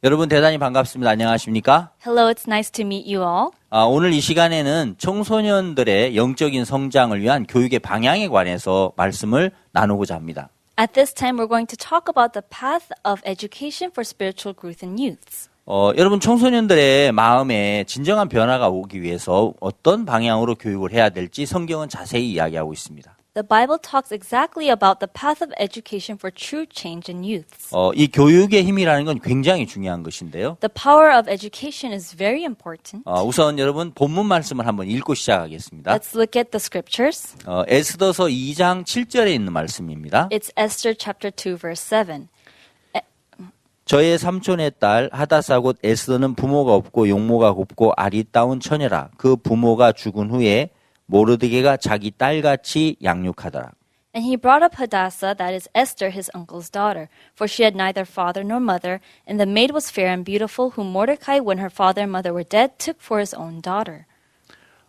여러분 대단히 반갑습니다. 안녕하십니까? Hello, it's nice to meet you all. 오늘 이 시간에는 청소년들의 영적인 성장을 위한 교육의 방향에 관해서 말씀을 나누고자 합니다. At this time, we're going to talk about the path of education for spiritual growth in youths. 여러분 청소년들의 마음에 진정한 변화가 오기 위해서 어떤 방향으로 교육을 해야 될지 성경은 자세히 이야기하고 있습니다. The Bible talks exactly about the path of education for true change in youths. 이 교육의 힘이라는 건 굉장히 중요한 것인데요. The power of education is very important. 우선 여러분 본문 말씀을 한번 읽고 시작하겠습니다. Let's look at the scriptures. 에스더서 2장 7절에 있는 말씀입니다. It's Esther chapter 2, verse 7. 저의 삼촌의 딸 하다사 곧 에스더는 부모가 없고 용모가 곱고 아리따운 처녀라. 그 부모가 죽은 후에 모르드게가 자기 딸같이 양육하더라. And he brought up Hadassah, that is Esther, his uncle's daughter, for she had neither father nor mother, and the maid was fair and beautiful, whom Mordecai, when her father and mother were dead, took for his own daughter.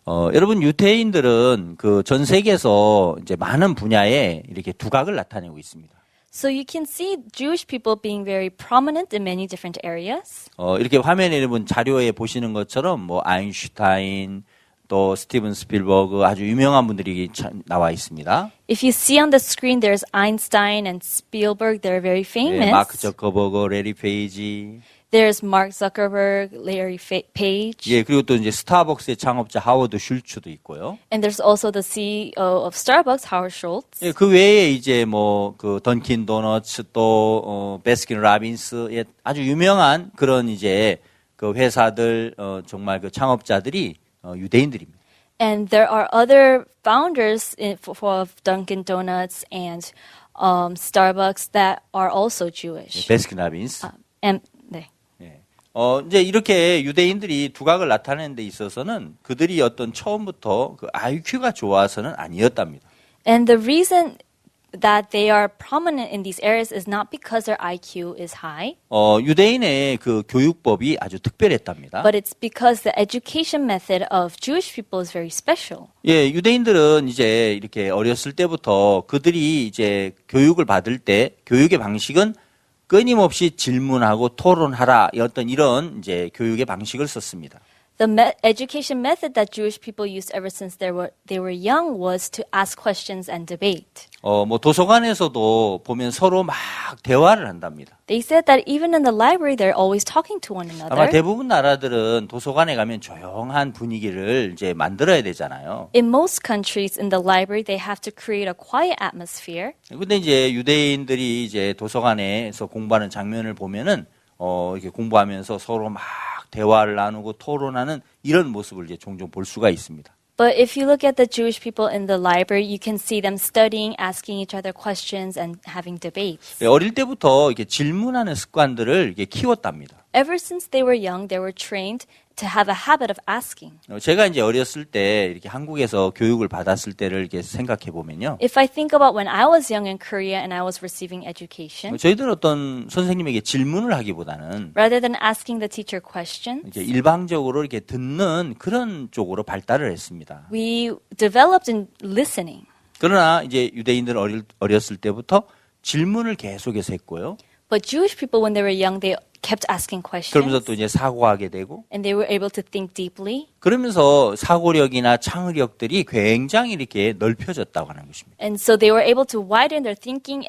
여러분 유대인들은 그 전 세계에서 이제 많은 분야에 이렇게 두각을 나타내고 있습니다. So you can see Jewish people being very prominent in many different areas. 이렇게 화면에 여러분 자료에 보시는 것처럼 뭐 아인슈타인 또 스티븐 스필버그 아주 유명한 분들이 나와 있습니다. If you see on the screen, there's Einstein and Spielberg. They're very famous. 마크 저커버그, 레리 페이지. There's Mark Zuckerberg, Larry Page. 예, 그리고 또 이제 스타벅스의 창업자 하워드 슐츠도 있고요. And there's also the CEO of Starbucks, Howard Schultz. 예, 그 외에 이제 뭐 그 던킨 도너츠 또 베스킨 라빈스 예, 아주 유명한 그런 이제 그 회사들 정말 그 창업자들이 유대인들입니다. And there are other founders of Dunkin' Donuts and Starbucks that are also Jewish. 베스킨 라빈스. And 네. 예. 이제 이렇게 유대인들이 두각을 나타내는 데 있어서는 그들이 어떤 처음부터 그 IQ가 좋아서는 아니었답니다. And the reason that they are prominent in these areas is not because their IQ is high, 유대인의 그 교육법이 아주 특별했답니다. but it's because the education method of Jewish people is very special. 예, 유대인들은 이제 이렇게 어렸을 때부터 그들이 이제 교육을 받을 때 교육의 방식은 끊임없이 질문하고 토론하라 어떤 이런 이제 교육의 방식을 썼습니다. The education method that Jewish people used ever since they were young was to ask questions and debate. 뭐 도서관에서도 보면 서로 막 대화를 한답니다. They said that even in the library, they're always talking to one 아마 another. 대부분 나라들은 도서관에 가면 조용한 분위기를 이제 만들어야 되잖아요. In most countries, in the library, they have to create a quiet atmosphere. 근데 이제 유대인들이 이제 도서관에서 공부하는 장면을 보면은 이렇게 공부하면서 서로 막 대화를 나누고 토론하는 이런 모습을 이제 종종 볼 수가 있습니다. But if you look at the Jewish people in the library, you can see them studying, asking each other questions, and having debates. 어릴 때부터 이렇게 질문하는 습관들을 이렇게 키웠답니다. Ever since they were young, they were trained to have a habit of asking. 제가 이제 어렸을 때 이렇게 한국에서 교육을 받았을 때를 이렇게 생각해 보면요. If I think about when I was young in Korea and I was receiving education, 저희들 어떤 선생님에게 질문을 하기보다는 rather than asking the teacher questions, 이렇게 일방적으로 이렇게 듣는 그런 쪽으로 발달을 했습니다. we developed in listening. 그러나 이제 유대인들은 어렸을 때부터 질문을 계속해서 했고요. But Jewish people, when they were young, they kept asking questions. 그러면서 또 이제 사고하게 되고 And they were able to think deeply. 그러면서 사고력이나 창의력들이 굉장히 이렇게 넓혀졌다고 하는 것입니다. And so they were able to widen their thinking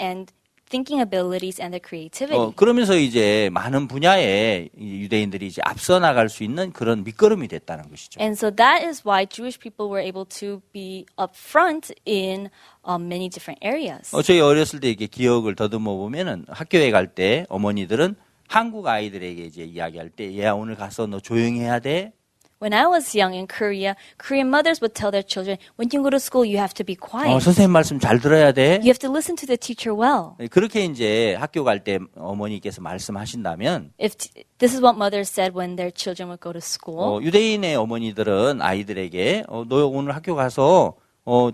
abilities and their creativity. 그러면서 이제 많은 분야에 유대인들이 이제 앞서 나갈 수 있는 그런 밑거름이 됐다는 것이죠. And so that is why Jewish people were able to be up front in many different areas. 저희 어렸을 때 이렇게 기억을 더듬어 보면은 학교에 갈 때 어머니들은 한국 아이들에게 이제 이야기할 때, 얘야 오늘 가서 너 조용히 해야 돼. When I was young in Korea, Korean mothers would tell their children, when you go to school, you have to be quiet. 선생님 말씀 잘 들어야 돼. You have to listen to the teacher well. 그렇게 이제 학교 갈 때 어머니께서 말씀하신다면, This is what mothers said when their children would go to school. 유대인의 어머니들은 아이들에게, 너 오늘 학교 가서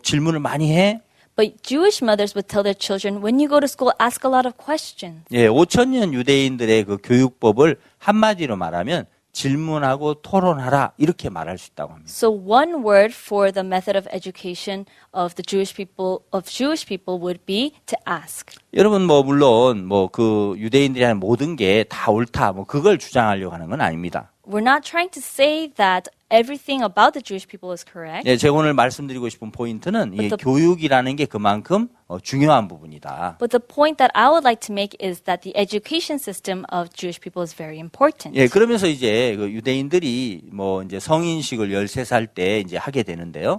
질문을 많이 해. But Jewish mothers would tell their children, when you go to school, ask a lot of questions. 예, 5,000년 유대인들의 그 교육법을 한마디로 말하면 질문하고 토론하라 이렇게 말할 수 있다고 합니다. So one word for the method of education of the Jewish people would be to ask. 여러분 뭐 물론 뭐 그 유대인들이 하는 모든 게 다 옳다 뭐 그걸 주장하려고 하는 건 아닙니다. We're not trying to say that everything about the Jewish people is correct. 예, 제가 오늘 말씀드리고 싶은 포인트는 이 교육이라는 게 그만큼 중요한 부분이다. But the point that I would like to make is that the education system of Jewish people is very important. 예, 그러면서 이제 그 유대인들이 뭐 이제 성인식을 13살 때 이제 하게 되는데요.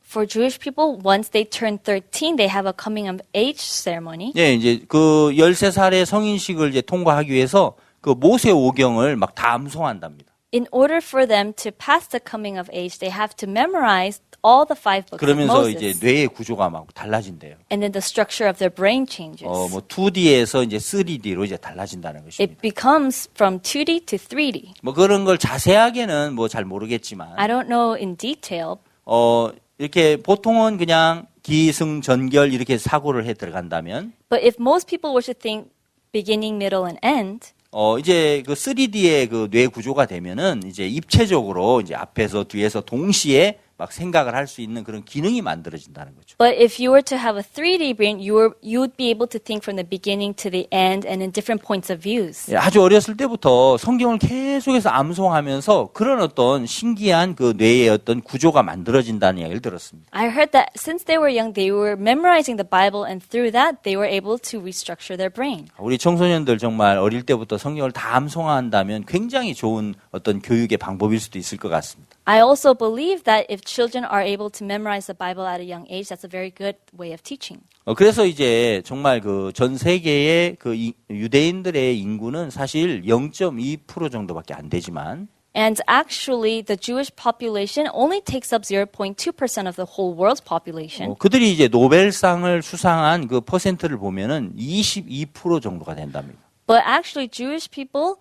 For Jewish people, once they turn 13, they have a coming of age ceremony. 예, 이제 그 13살의 성인식을 이제 통과하기 위해서 그 모세 오경을 막 다 암송한답니다. In order for them to pass the coming of age, they have to memorize all the 5 books of 그러면서 이제 Moses. 뇌의 구조가 막 달라진대요. And then the structure of their brain changes. 뭐 2D에서 이제 3D로 이제 달라진다는 것입니다. It becomes from 2D to 3D. 뭐 그런 걸 자세하게는 뭐 잘 모르겠지만 I don't know in detail, 이렇게 보통은 그냥 기승전결 이렇게 사고를 해 들어간다면 but if most people were to think beginning, middle, and end, 이제 그 3D의 그 뇌 구조가 되면은 이제 입체적으로 이제 앞에서 뒤에서 동시에 막 생각을 할 수 있는 그런 기능이 만들어진다는 거죠. but if you were to have a 3D brain, you'd be able to think from the beginning to the end and in different points of views. 예, 아주 어렸을 때부터 성경을 계속해서 암송하면서 그런 어떤 신기한 그 뇌의 어떤 구조가 만들어진다는 이야기를 들었습니다. I heard that since they were young, they were memorizing the Bible, and through that, they were able to restructure their brain. 우리 청소년들 정말 어릴 때부터 성경을 다 암송한다면 굉장히 좋은 어떤 교육의 방법일 수도 있을 것 같습니다. I also believe that if children are able to memorize the Bible at a young age, that's a very good way of teaching. 그래서 이제 정말 그 전 세계의 그 유대인들의 인구는 사실 0.2% 정도밖에 안 되지만 And actually, the Jewish population only takes up 0.2% of the whole world's population. 그들이 이제 노벨상을 수상한 그 퍼센트를 보면은 22% 정도가 된답니다. But actually, Jewish people,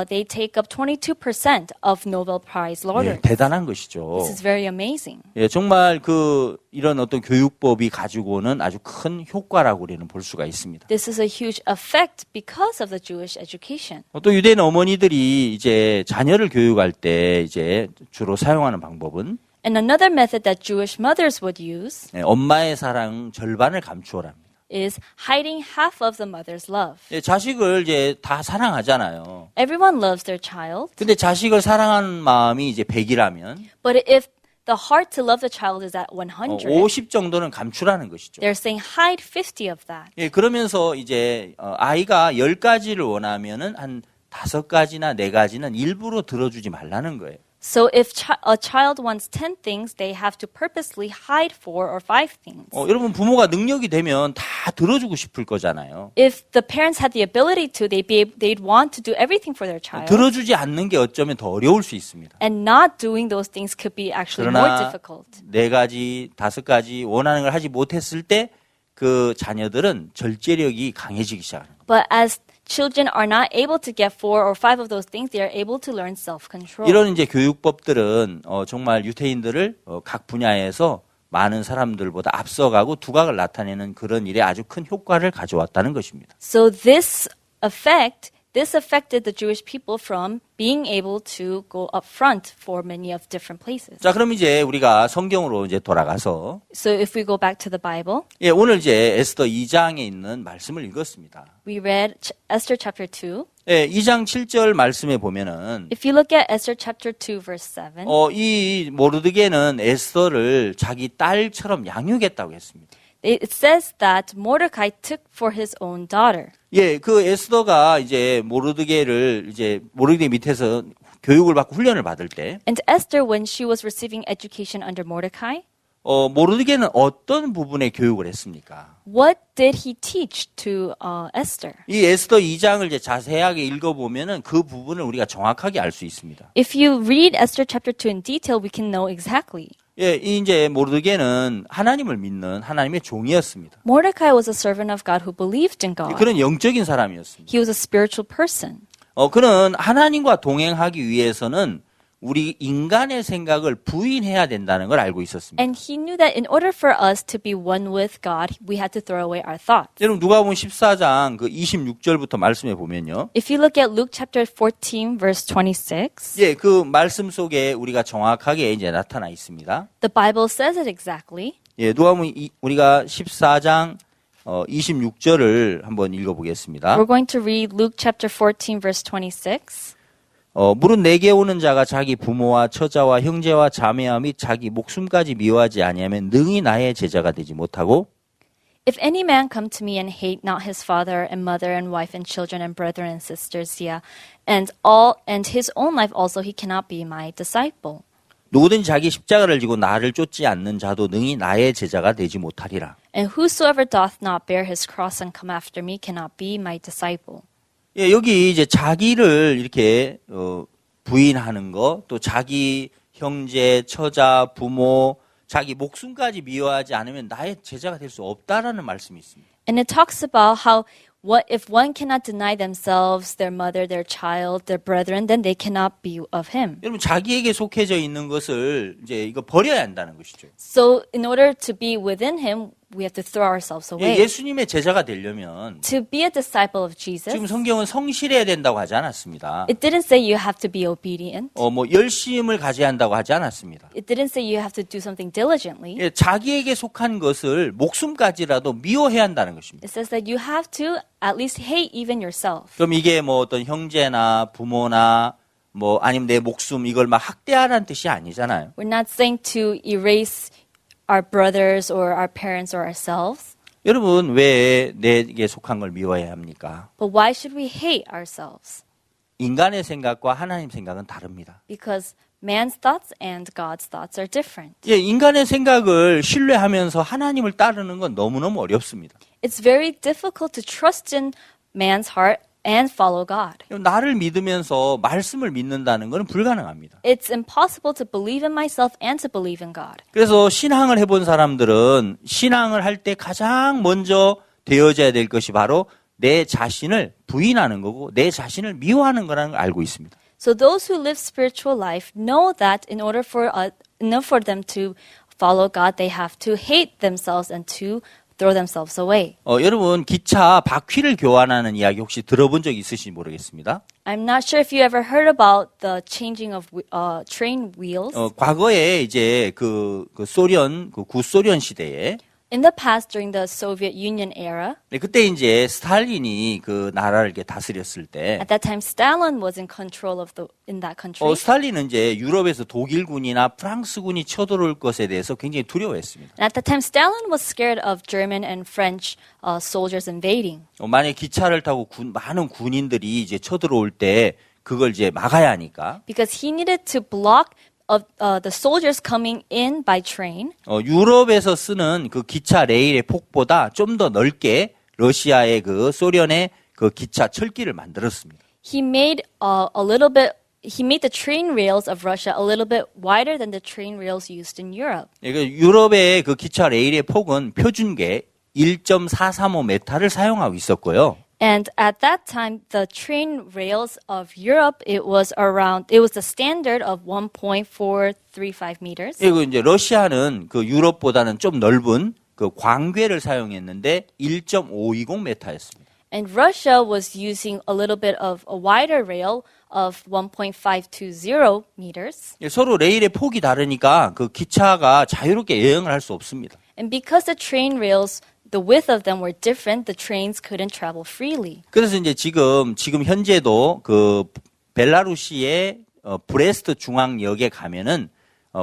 they take up 22% of Nobel Prize 예, laureates. 대단한 것이죠. This is very amazing. 예, 정말 그 이런 어떤 교육법이 가지고는 아주 큰 효과라고 우리는 볼 수가 있습니다. This is a huge effect because of the Jewish education. 또 유대인 어머니들이 이제 자녀를 교육할 때 이제 주로 사용하는 방법은 And another method that Jewish mothers would use 예, 엄마의 사랑 절반을 감추어랍니다. is hiding half of the mother's love. 예, 자식을 이제 다 사랑하잖아요. Everyone loves their child, 근데 자식을 사랑하는 마음이 이제 100이라면 but if the heart to love the child is at 100, 50 정도는 감추라는 것이죠. they're saying hide 50 of that. 예, 그러면서 이제 아이가 10가지를 원하면은 한 5가지나 4가지는 일부러 들어주지 말라는 거예요. So if a child wants 10 things, they have to purposely hide 4 or 5 things. 여러분 부모가 능력이 되면 다 들어주고 싶을 거잖아요. If the parents had the ability to, they'd want to do everything for their child. 들어주지 않는 게 어쩌면 더 어려울 수 있습니다. And not doing those things could be actually more 그러나 difficult. 4가지, 5가지 원하는 걸 하지 못했을 때 그 자녀들은 절제력이 강해지기 시작합니다. But as children are not able to get 4 or 5 of those things, they are able to learn self-control. 이런 이제 교육법들은 정말 유태인들을 각 분야에서 많은 사람들보다 앞서가고 두각을 나타내는 그런 일에 아주 큰 효과를 가져왔다는 것입니다. So this affected the Jewish people from being able to go up front for many of different places. 자, 그럼 이제 우리가 성경으로 이제 돌아가서 So if we go back to the Bible, 예, 오늘 이제 에스더 2장에 있는 말씀을 읽었습니다. we read Esther chapter 2. 예, 2장 7절 말씀에 보면은 If you look at Esther chapter 2 verse 7, 이 모르드게는 에스더를 자기 딸처럼 양육했다고 했습니다. it says that Mordecai took for his own daughter. 예, 그 에스더가 이제 모르드게 밑에서 교육을 받고 훈련을 받을 때 And Esther, when she was receiving education under Mordecai, 모르드게는 어떤 부분에 교육을 했습니까? what did he teach to Esther? 이 에스더 2장을 이제 자세하게 읽어보면은 그 부분을 우리가 정확하게 알 수 있습니다. If you read Esther chapter 2 in detail, we can know exactly. 예, 이제 모르드게는 하나님을 믿는 하나님의 종이었습니다. Mordecai was a servant of God who believed in God. 그런 영적인 사람이었습니다. He was a spiritual person. 그는 하나님과 동행하기 위해서는 우리 인간의 생각을 부인해야 된다는 걸 알고 있었습니다. And he knew that in order for us to be one with God, we had to throw away our thoughts. 여러분 누가복음 14장 그 26절부터 말씀해 보면요. If you look at Luke chapter 14, verse 26, 예, 그 말씀 속에 우리가 정확하게 이제 나타나 있습니다. the Bible says it exactly. 예, 누가복음 우리가 14장 26절을 한번 읽어보겠습니다. We're going to read Luke chapter 14, verse 26. 무릇 내게 오는 자가 자기 부모와 처자와 형제와 자매와 및 자기 목숨까지 미워하지 아니하면 능히 나의 제자가 되지 못하고 If any man come to me and hate not his father and mother and wife and children and brethren and sisters, yeah, and his own life also, he cannot be my disciple. 누구든지 자기 십자가를 지고 나를 쫓지 않는 자도 능히 나의 제자가 되지 못하리라. And whosoever doth not bear his cross and come after me cannot be my disciple. 예, 여기 이제 자기를 이렇게 부인하는 거, 또 자기 형제, 처자, 부모, 자기 목숨까지 미워하지 않으면 나의 제자가 될 수 없다라는 말씀이 있습니다. And it talks about how if one cannot deny themselves, their mother, their child, their brethren, then they cannot be of him. 여러분 자기에게 속해져 있는 것을 이제 이거 버려야 한다는 것이죠. So in order to be within him, we have to throw ourselves away. 예수님의 제자가 되려면 To be a disciple of Jesus, 지금 성경은 성실해야 된다고 하지 않았습니다. it didn't say you have to be obedient. 뭐 열심을 가져야 한다고 하지 않았습니다. It didn't say you have to do something diligently. 예, 자기에게 속한 것을 목숨까지라도 미워해야 한다는 것입니다. It says that you have to at least hate even yourself. 그럼 이게 뭐 어떤 형제나 부모나 뭐 아니면 내 목숨 이걸 막 학대하라는 뜻이 아니잖아요. We're not saying to erase our brothers or our parents or ourselves. 여러분 왜 내게 속한 걸 미워해야 합니까? But why should we hate ourselves? 인간의 생각과 하나님 생각은 다릅니다. Because man's thoughts and God's thoughts are different. 예, 인간의 생각을 신뢰하면서 하나님을 따르는 건 너무너무 어렵습니다. It's very difficult to trust in man's heart and follow God. 나를 믿으면서 말씀을 믿는다는 것은 불가능합니다. It's impossible to believe in myself and to believe in God. 그래서 신앙을 해본 사람들은 신앙을 할 때 가장 먼저 되어져야 될 것이 바로 내 자신을 부인하는 거고 내 자신을 미워하는 거라는 걸 알고 있습니다. So those who live spiritual life know that in order for them to follow God, they have to hate themselves and to throw themselves away. 여러분 기차 바퀴를 교환하는 이야기 혹시 들어본 적 있으신지 모르겠습니다. I'm not sure if you ever heard about the changing of train wheels. 과거에 이제 그 소련 그 구소련 시대에 In the past, during the Soviet Union era, 그때 이제 스탈린이 그 나라를 이렇게 다스렸을 때 at that time Stalin was in control of in that country. 스탈린은 이제 유럽에서 독일군이나 프랑스군이 쳐들어올 것에 대해서 굉장히 두려워했습니다. And at that time, Stalin was scared of German and French soldiers invading. 만약 기차를 타고 많은 군인들이 이제 쳐들어올 때 그걸 이제 막아야 하니까 Because he needed to block of the soldiers coming in by train. 유럽에서 쓰는 그 기차 레일의 폭보다 좀 더 넓게 러시아의 그 소련의 그 기차 철길을 만들었습니다. He made the train rails of Russia a little bit wider than the train rails used in Europe. 유럽의 그 기차 레일의 폭은 표준계 1.435m를 사용하고 있었고요. And at that time, the train rails of Europe, it was the standard of 1.435 meters. 그리고 이제 러시아는 그 유럽보다는 좀 넓은 그 광궤를 사용했는데 1.520m였습니다. And Russia was using a little bit of a wider rail of 1.520 meters. 서로 레일의 폭이 다르니까 그 기차가 자유롭게 여행을 할 수 없습니다. And because the train rails, the width of them were different, the trains couldn't travel freely. 그래서 이제 지금 현재도 그 벨라루시의 브레스트 중앙역에 가면은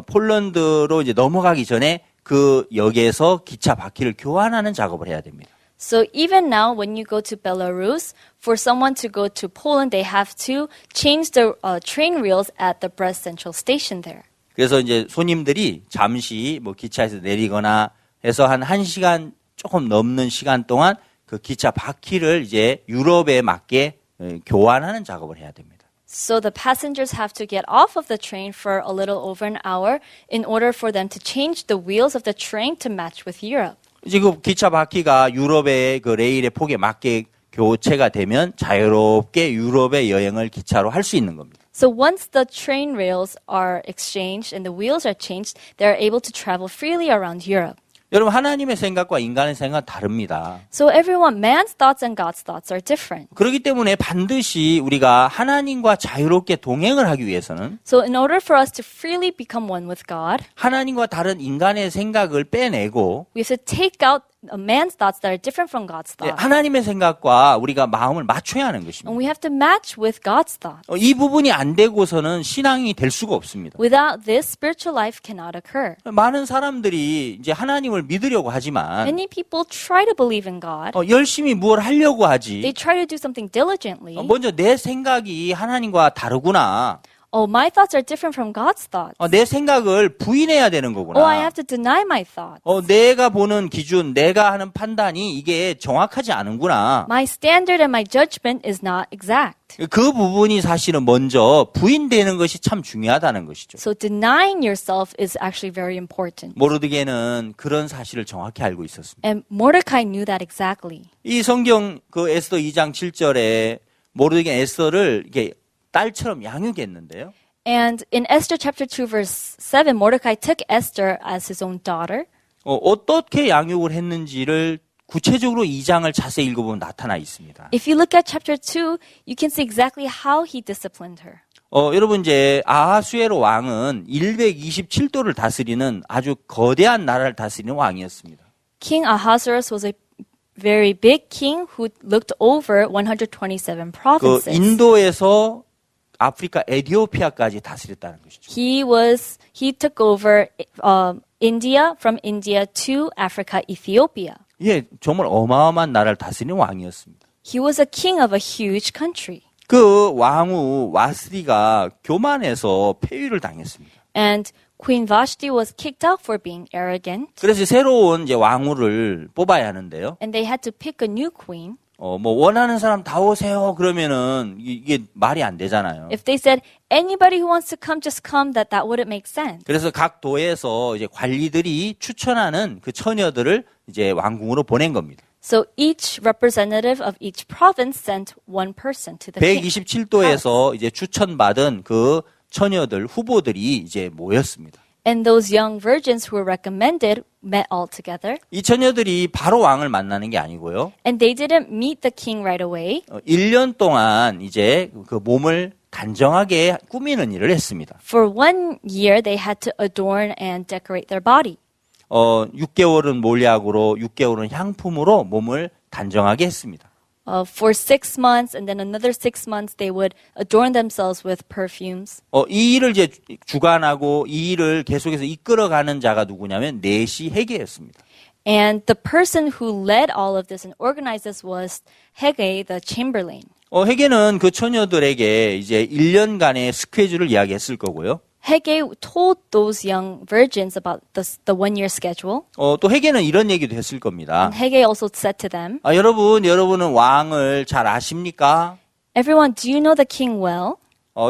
폴란드로 이제 넘어가기 전에 그 역에서 기차 바퀴를 교환하는 작업을 해야 됩니다. So even now, when you go to Belarus, for someone to go to Poland, they have to change the train rails at the Brest Central Station there. 그래서 이제 손님들이 잠시 뭐 기차에서 내리거나 해서 한 1시간 조금 넘는 시간 동안 그 기차 바퀴를 이제 유럽에 맞게 교환하는 작업을 해야 됩니다. So the passengers have to get off of the train for a little over an hour in order for them to change the wheels of the train to match with Europe. 지금 기차 바퀴가 유럽의 그 레일의 폭에 맞게 교체가 되면 자유롭게 유럽의 여행을 기차로 할 수 있는 겁니다. So once the train rails are exchanged and the wheels are changed, they're able to travel freely around Europe. 여러분 하나님의 생각과 인간의 생각은 다릅니다. So everyone, man's thoughts and God's thoughts are different. 그렇기 때문에 반드시 우리가 하나님과 자유롭게 동행을 하기 위해서는 So in order for us to freely become one with God, 하나님과 다른 인간의 생각을 빼내고 we have to take out a man's thoughts that are different from God's thoughts. 하나님의 생각과 우리가 마음을 맞춰야 하는 것입니다. And we have to match with God's thoughts. 이 부분이 안 되고서는 신앙이 될 수가 없습니다. Without this, spiritual life cannot occur. 많은 사람들이 이제 하나님을 믿으려고 하지만 Many people try to believe in God. 열심히 뭘 하려고 They 하지. try to do something diligently. 먼저 내 생각이 하나님과 다르구나. Oh, my thoughts are different from God's thoughts. 내 생각을 부인해야 되는 Oh, I 거구나. have to deny my thoughts. 내가 보는 기준, 내가 하는 판단이 이게 정확하지 않은구나. My standard and my judgment is not exact. 그 부분이 사실은 먼저 부인되는 것이 참 중요하다는 것이죠. So denying yourself is actually very important. 모르드게는 그런 사실을 정확히 알고 있었습니다. And Mordecai knew that exactly. 이 성경 그 에스더 2장 7절에 모르드게 에스더를 이렇게 딸처럼 양육했는데요. And in Esther chapter 2 verse 7, Mordecai took Esther as his own daughter. 어떻게 양육을 했는지를 구체적으로 2장을 자세히 읽어보면 나타나 있습니다. If you look at chapter 2, you can see exactly how he disciplined her. 여러분 이제 아하수에로 왕은 127도를 다스리는 아주 거대한 나라를 다스리는 왕이었습니다. King Ahasuerus was a very big king who looked over 127 그 provinces. 인도에서 아프리카 에티오피아까지 다스렸다는 것이죠. He took over India, from India to Africa, Ethiopia. 예, 정말 어마어마한 나라를 다스리는 왕이었습니다. He was a king of a huge country. 그 왕후 와스디가 교만해서 폐위를 당했습니다. And Queen Vashti was kicked out for being arrogant. 그래서 새로운 이제 왕후를 뽑아야 하는데요. And they had to pick a new queen. 뭐 원하는 사람 다 오세요. 그러면은 이게 말이 안 되잖아요. If they said anybody who wants to come, just come, that wouldn't make sense. 그래서 각 도에서 이제 관리들이 추천하는 그 처녀들을 이제 왕궁으로 보낸 겁니다. So each representative of each province sent one person to the king. 127도에서 이제 추천받은 그 처녀들 후보들이 이제 모였습니다. And those young virgins who were recommended met all together. 이 처녀들이 바로 왕을 만나는 게 아니고요. And they didn't meet the king right away. 1년 동안 이제 그 몸을 단정하게 꾸미는 일을 했습니다. For 1 year, they had to adorn and decorate their body. 6개월은 몰약으로, 6개월은 향품으로 몸을 단정하게 했습니다. For 6 months, and then another 6 months, they would adorn themselves with perfumes. 이 일을 이제 주관하고 이 일을 계속해서 이끌어가는 자가 누구냐면 넷이 헤게였습니다. And the person who led all of this and organized this was Haggai, the chamberlain. 헤게는 그 처녀들에게 이제 1년간의 스케줄을 이야기했을 거고요. Haggai told those young virgins about the 1 year schedule. 또 헤게는 이런 얘기도 했을 겁니다. And Haggai also said to them, 여러분은 왕을 잘 아십니까? Everyone, do you know the king well?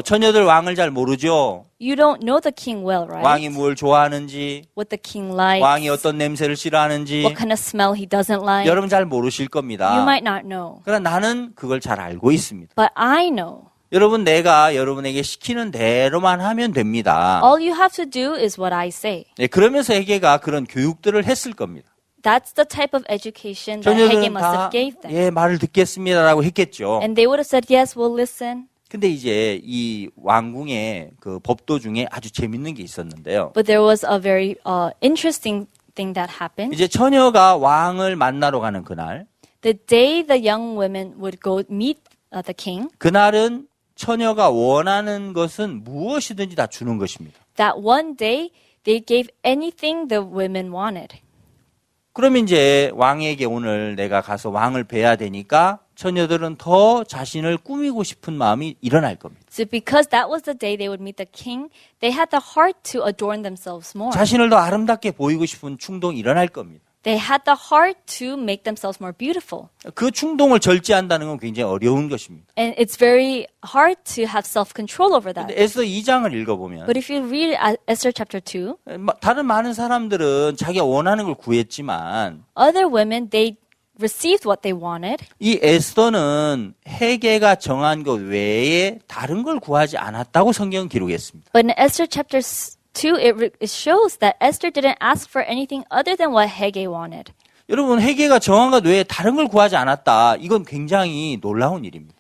처녀들 왕을 잘 모르죠? You don't know the king well, right? 왕이 뭘 좋아하는지, What the king likes, 왕이 어떤 냄새를 싫어하는지, what kind of smell he doesn't like. 여러분 잘 모르실 겁니다. You might not know, 그러나 나는 그걸 잘 알고 있습니다. but I know. 여러분, 내가 여러분에게 시키는 대로만 하면 됩니다. All you have to do is what I say. 네, 그러면서 헤게가 그런 교육들을 했을 겁니다. That's the type of education that Haggai 처녀들은 must have 다 gave them. 예, 말을 듣겠습니다라고 했겠죠. And they would have said, yes, we'll listen. 근데 이제 이 왕궁의 그 법도 중에 아주 재밌는 게 있었는데요. But there was a very interesting thing that happened. 이제 처녀가 왕을 만나러 가는 그날, The day the young women would go meet the king, 그날은 처녀가 원하는 것은 무엇이든지 다 주는 것입니다. that one day they gave anything the women wanted. 그러면 이제 왕에게 오늘 내가 가서 왕을 뵈야 되니까 처녀들은 더 자신을 꾸미고 싶은 마음이 일어날 겁니다. So because that was the day they would meet the king, they had the heart to adorn themselves more. 자신을 더 아름답게 보이고 싶은 충동이 일어날 겁니다. They had the heart to make themselves more beautiful. 그 충동을 절제한다는 건 굉장히 어려운 것입니다. And it's very hard to have self-control over that. 근데 에스더 2장을 읽어보면 But if you read Esther chapter 2, 다른 많은 사람들은 자기가 원하는 걸 구했지만 other women, they received what they wanted. 이 에스더는 헤게가 정한 것 외에 다른 걸 구하지 않았다고 성경은 기록했습니다. But in Esther chapter 2, it shows that Esther didn't ask for anything other than what Haggai wanted. 여러분, 헤게가 정한 것 외에 다른 걸 구하지 않았다. 이건 굉장히 놀라운 일입니다.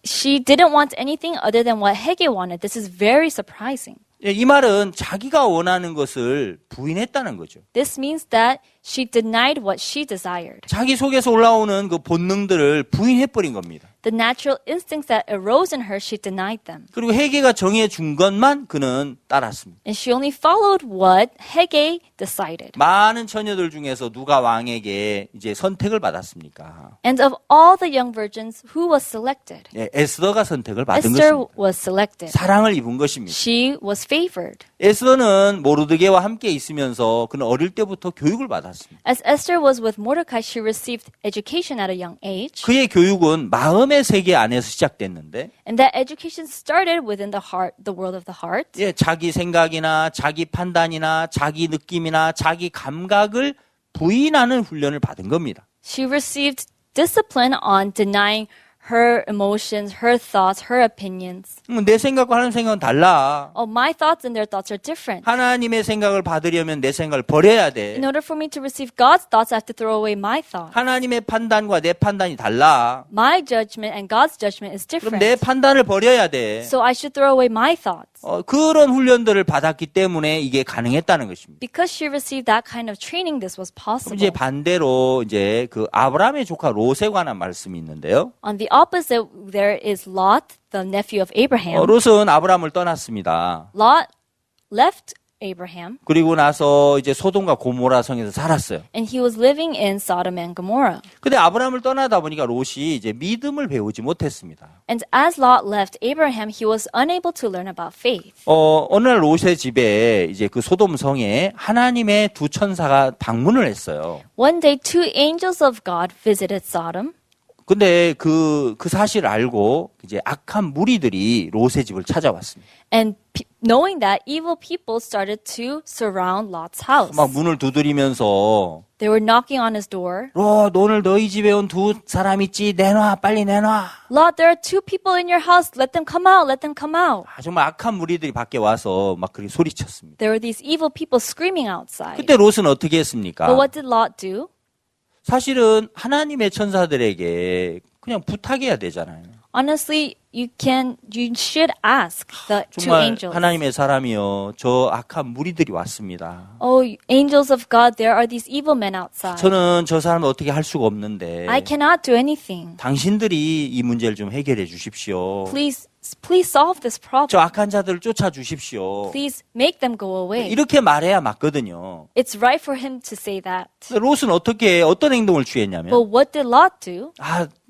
She didn't want anything other than what Haggai wanted. This is very surprising. 이 말은 자기가 원하는 것을 부인했다는 거죠. This means that she denied what she desired. 자기 속에서 올라오는 그 본능들을 부인해버린 겁니다. The natural instincts that arose in her, she denied them. 그리고 헤게가 정해준 것만 그는 따랐습니다. And she only followed what Haggai decided. 많은 처녀들 중에서 누가 왕에게 이제 선택을 받았습니까? And of all the young virgins, who was selected? 예, 에스더가 선택을 받은 Esther 것입니다. was selected. 사랑을 입은 것입니다. She was favored. 에스더는 모르드게와 함께 있으면서 그는 어릴 때부터 교육을 받았습니다. As Esther was with Mordecai, she received education at a young age. 그의 교육은 마음의 세계 안에서 시작됐는데 And that education started within the heart, the world of the heart. 예, 자기 생각이나 자기 판단이나 자기 느낌이나 자기 감각을 부인하는 훈련을 받은 겁니다. She received discipline on denying her emotions, her thoughts, her opinions. 내 생각과 하나님 생각은 달라. Oh, my thoughts and their thoughts are different. 하나님의 생각을 받으려면 내 생각을 버려야 돼. In order for me to receive God's thoughts, I have to throw away my thoughts. 하나님의 판단과 내 판단이 달라. My judgment and God's judgment is 그럼 different. 내 판단을 버려야 돼. So I should throw away my thoughts. 그런 훈련들을 받았기 때문에 이게 가능했다는 것입니다. Because she received that kind of training, this was possible. 이제 반대로 이제 그 아브라함의 조카 롯에 관한 말씀이 있는데요. On the opposite, there is Lot, the nephew of Abraham. 롯은 아브라함을 떠났습니다. Lot left Abraham, 그리고 나서 이제 소돔과 고모라 성에서 살았어요. and he was living in Sodom and Gomorrah. 근데 아브라함을 떠나다 보니까 롯이 이제 믿음을 배우지 못했습니다. And as Lot left Abraham, he was unable to learn about faith. 어느 날 롯의 집에 이제 그 소돔 성에 하나님의 두 천사가 방문을 했어요. One day, two angels of God visited Sodom. 근데 그 사실을 알고 이제 악한 무리들이 롯의 집을 찾아왔습니다. And knowing that, evil people started to surround Lot's house. 막 문을 두드리면서 They were knocking on his door. 롯, 오늘 너희 집에 온 두 사람 있지? 내놔, 빨리 내놔. Lot, there are two people in your house. Let them come out. Let them come out. 정말 악한 무리들이 밖에 와서 막 그렇게 소리쳤습니다. There were these evil people screaming outside. 그때 롯은 어떻게 했습니까? But what did Lot do? 사실은 하나님의 천사들에게 그냥 부탁해야 되잖아요. Honestly, you should ask the two 정말 angels. 하나님의 사람이여, 저 악한 무리들이 왔습니다. Oh, angels of God, there are these evil men outside. 저는 저 사람을 어떻게 할 수가 없는데 I cannot do anything. 당신들이 이 문제를 좀 해결해 주십시오. Please solve this 저 problem. 악한 자들을 쫓아 주십시오. Please make them go away. 이렇게 말해야 맞거든요. It's right for him to say that. 롯은 어떤 행동을 취했냐면 But what did Lot do?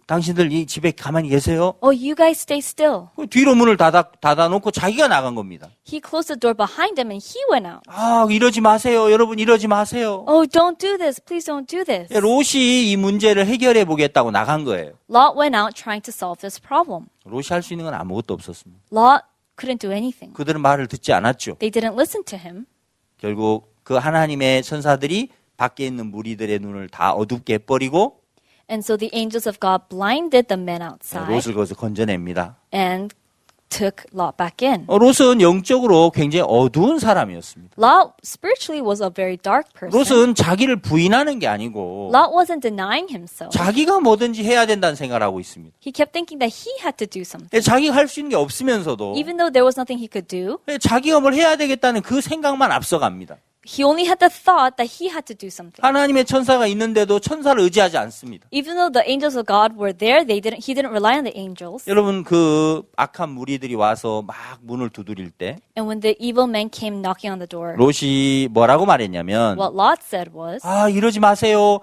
당신들 이 집에 가만히 계세요. Oh, you guys stay still. 뒤로 문을 닫아놓고 자기가 나간 겁니다. He closed the door behind him and he went out. 이러지 마세요. 여러분 이러지 마세요. Oh, don't do this. Please don't do this. 롯이 이 문제를 해결해 보겠다고 나간 거예요. Lot went out trying to solve this problem. 롯이 할 수 있는 건 아무것도 없었습니다. Lot couldn't do anything. 그들은 말을 듣지 않았죠. They didn't listen to him. 결국 그 하나님의 천사들이 밖에 있는 무리들의 눈을 다 어둡게 해버리고 And so the angels of God blinded the men outside 롯을 거기서 건져냅니다. and took Lot back in. 롯은 영적으로 굉장히 어두운 사람이었습니다. Lot spiritually was a very dark person. 롯은 자기를 부인하는 게 아니고 Lot wasn't denying himself. 자기가 뭐든지 해야 된다는 생각을 하고 있습니다. He kept thinking that he had to do something. 자기가 할 수 있는 게 없으면서도 Even though there was nothing he could do, 자기가 뭘 해야 되겠다는 그 생각만 앞서갑니다. he only had the thought that he had to do something. 하나님의 천사가 있는데도 천사를 의지하지 않습니다. Even though the angels of God were there, he didn't rely on the angels. 여러분 그 악한 무리들이 와서 막 문을 두드릴 때 And when the evil men came knocking on the door, 롯이 뭐라고 말했냐면 what Lot said was, 이러지 마세요.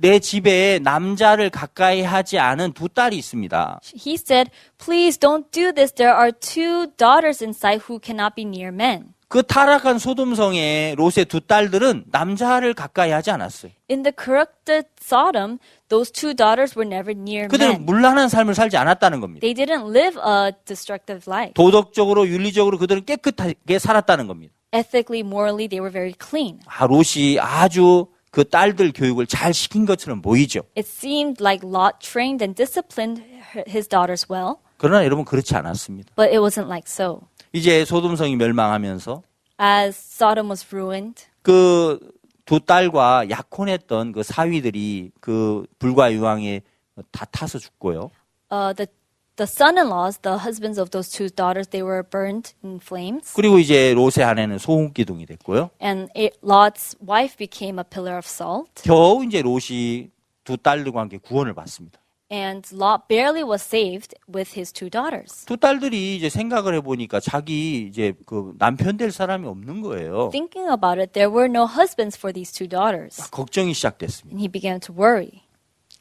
내 집에 남자를 가까이 하지 않은 두 딸이 있습니다. he said, please don't do this. There are two daughters inside who cannot be near men. 그 타락한 소돔성의 롯의 두 딸들은 남자를 가까이 하지 않았어요. In the corrupted Sodom, those two daughters were never near 그들은 men. 문란한 삶을 살지 않았다는 겁니다. They didn't live a destructive life. 도덕적으로 윤리적으로 그들은 깨끗하게 살았다는 겁니다. Ethically, morally, they were very clean. 롯이 아주 그 딸들 교육을 잘 시킨 것처럼 보이죠. It seemed like Lot trained and disciplined his daughters well, 그러나 여러분 그렇지 않았습니다. but it wasn't like so. 이제 소돔성이 멸망하면서 As Sodom was ruined, 그 두 딸과 약혼했던 그 사위들이 그 불과 유황에 다 타서 죽고요. the son-in-laws, the husbands of those two daughters, they were burned in flames. 그리고 이제 롯의 아내는 소금기둥이 됐고요. And Lot's wife became a pillar of salt. 겨우 이제 롯이 두 딸들과 함께 구원을 받습니다. And Lot barely was saved with his two daughters. 두 딸들이 이제 생각을 해보니까 자기 이제 그 남편 될 사람이 없는 거예요. Thinking about it, there were no husbands for these two daughters. 걱정이 시작됐습니다. And he began to worry.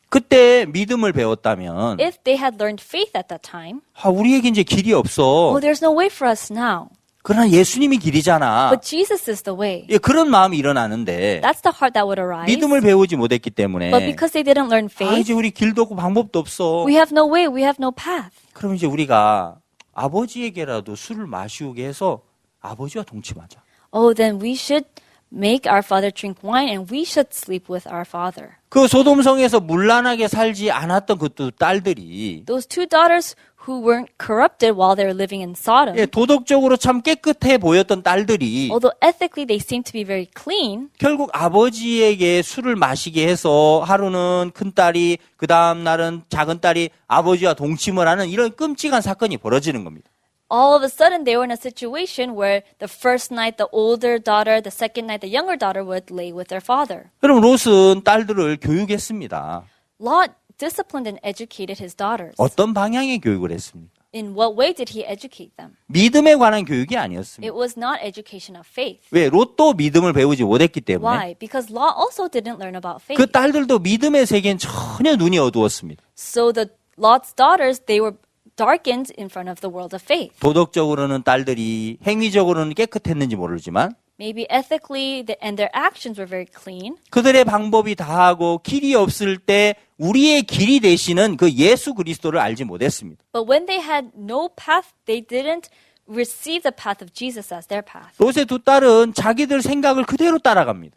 그때 믿음을 배웠다면 If they had learned faith at that time, 우리에게 이제 길이 없어. oh, there's no way for us now. 그러나 예수님이 길이잖아. But Jesus is the way. 예, 그런 마음이 일어나는데 That's the heart that would arise. 믿음을 배우지 못했기 때문에 But because they didn't learn 이제 faith, 우리 길도 없고 방법도 없어. we have no way, we have no path. 그럼 이제 우리가 아버지에게라도 술을 마시우게 해서 아버지와 동침하자. Oh, then we should make our father drink wine and we should sleep with our father. 그 소돔성에서 문란하게 살지 않았던 그 두 딸들이 Those two daughters who weren't corrupted while they were living in Sodom, 예, 도덕적으로 참 깨끗해 보였던 딸들이 although ethically they seemed to be very clean, 결국 아버지에게 술을 마시게 해서 하루는 큰딸이 그 다음 날은 작은딸이 아버지와 동침을 하는 이런 끔찍한 사건이 벌어지는 겁니다. all of a sudden they were in a situation where the first night the older daughter, the second night the younger daughter would lay with their father. 그럼 롯은 딸들을 교육했습니다. Lot disciplined and educated his daughters. 어떤 방향의 교육을 했습니까? In what way did he educate them? 믿음에 관한 교육이 아니었습니다. It was not education of faith. 왜? 롯도 믿음을 배우지 못했기 때문에 Why? Because Lot also didn't learn about faith. 그 딸들도 믿음의 세계엔 전혀 눈이 어두웠습니다. So the Lot's daughters, they were darkened in front of the world of faith. 도덕적으로는 딸들이 행위적으로는 깨끗했는지 모르지만 Maybe ethically and their actions were very clean. 그들의 방법이 다하고 길이 없을 때 우리의 길이 되시는 그 예수 그리스도를 알지 못했습니다. But when they had no path, they didn't receive the path of Jesus as their path. 롯의 두 딸은 자기들 생각을 그대로 따라갑니다.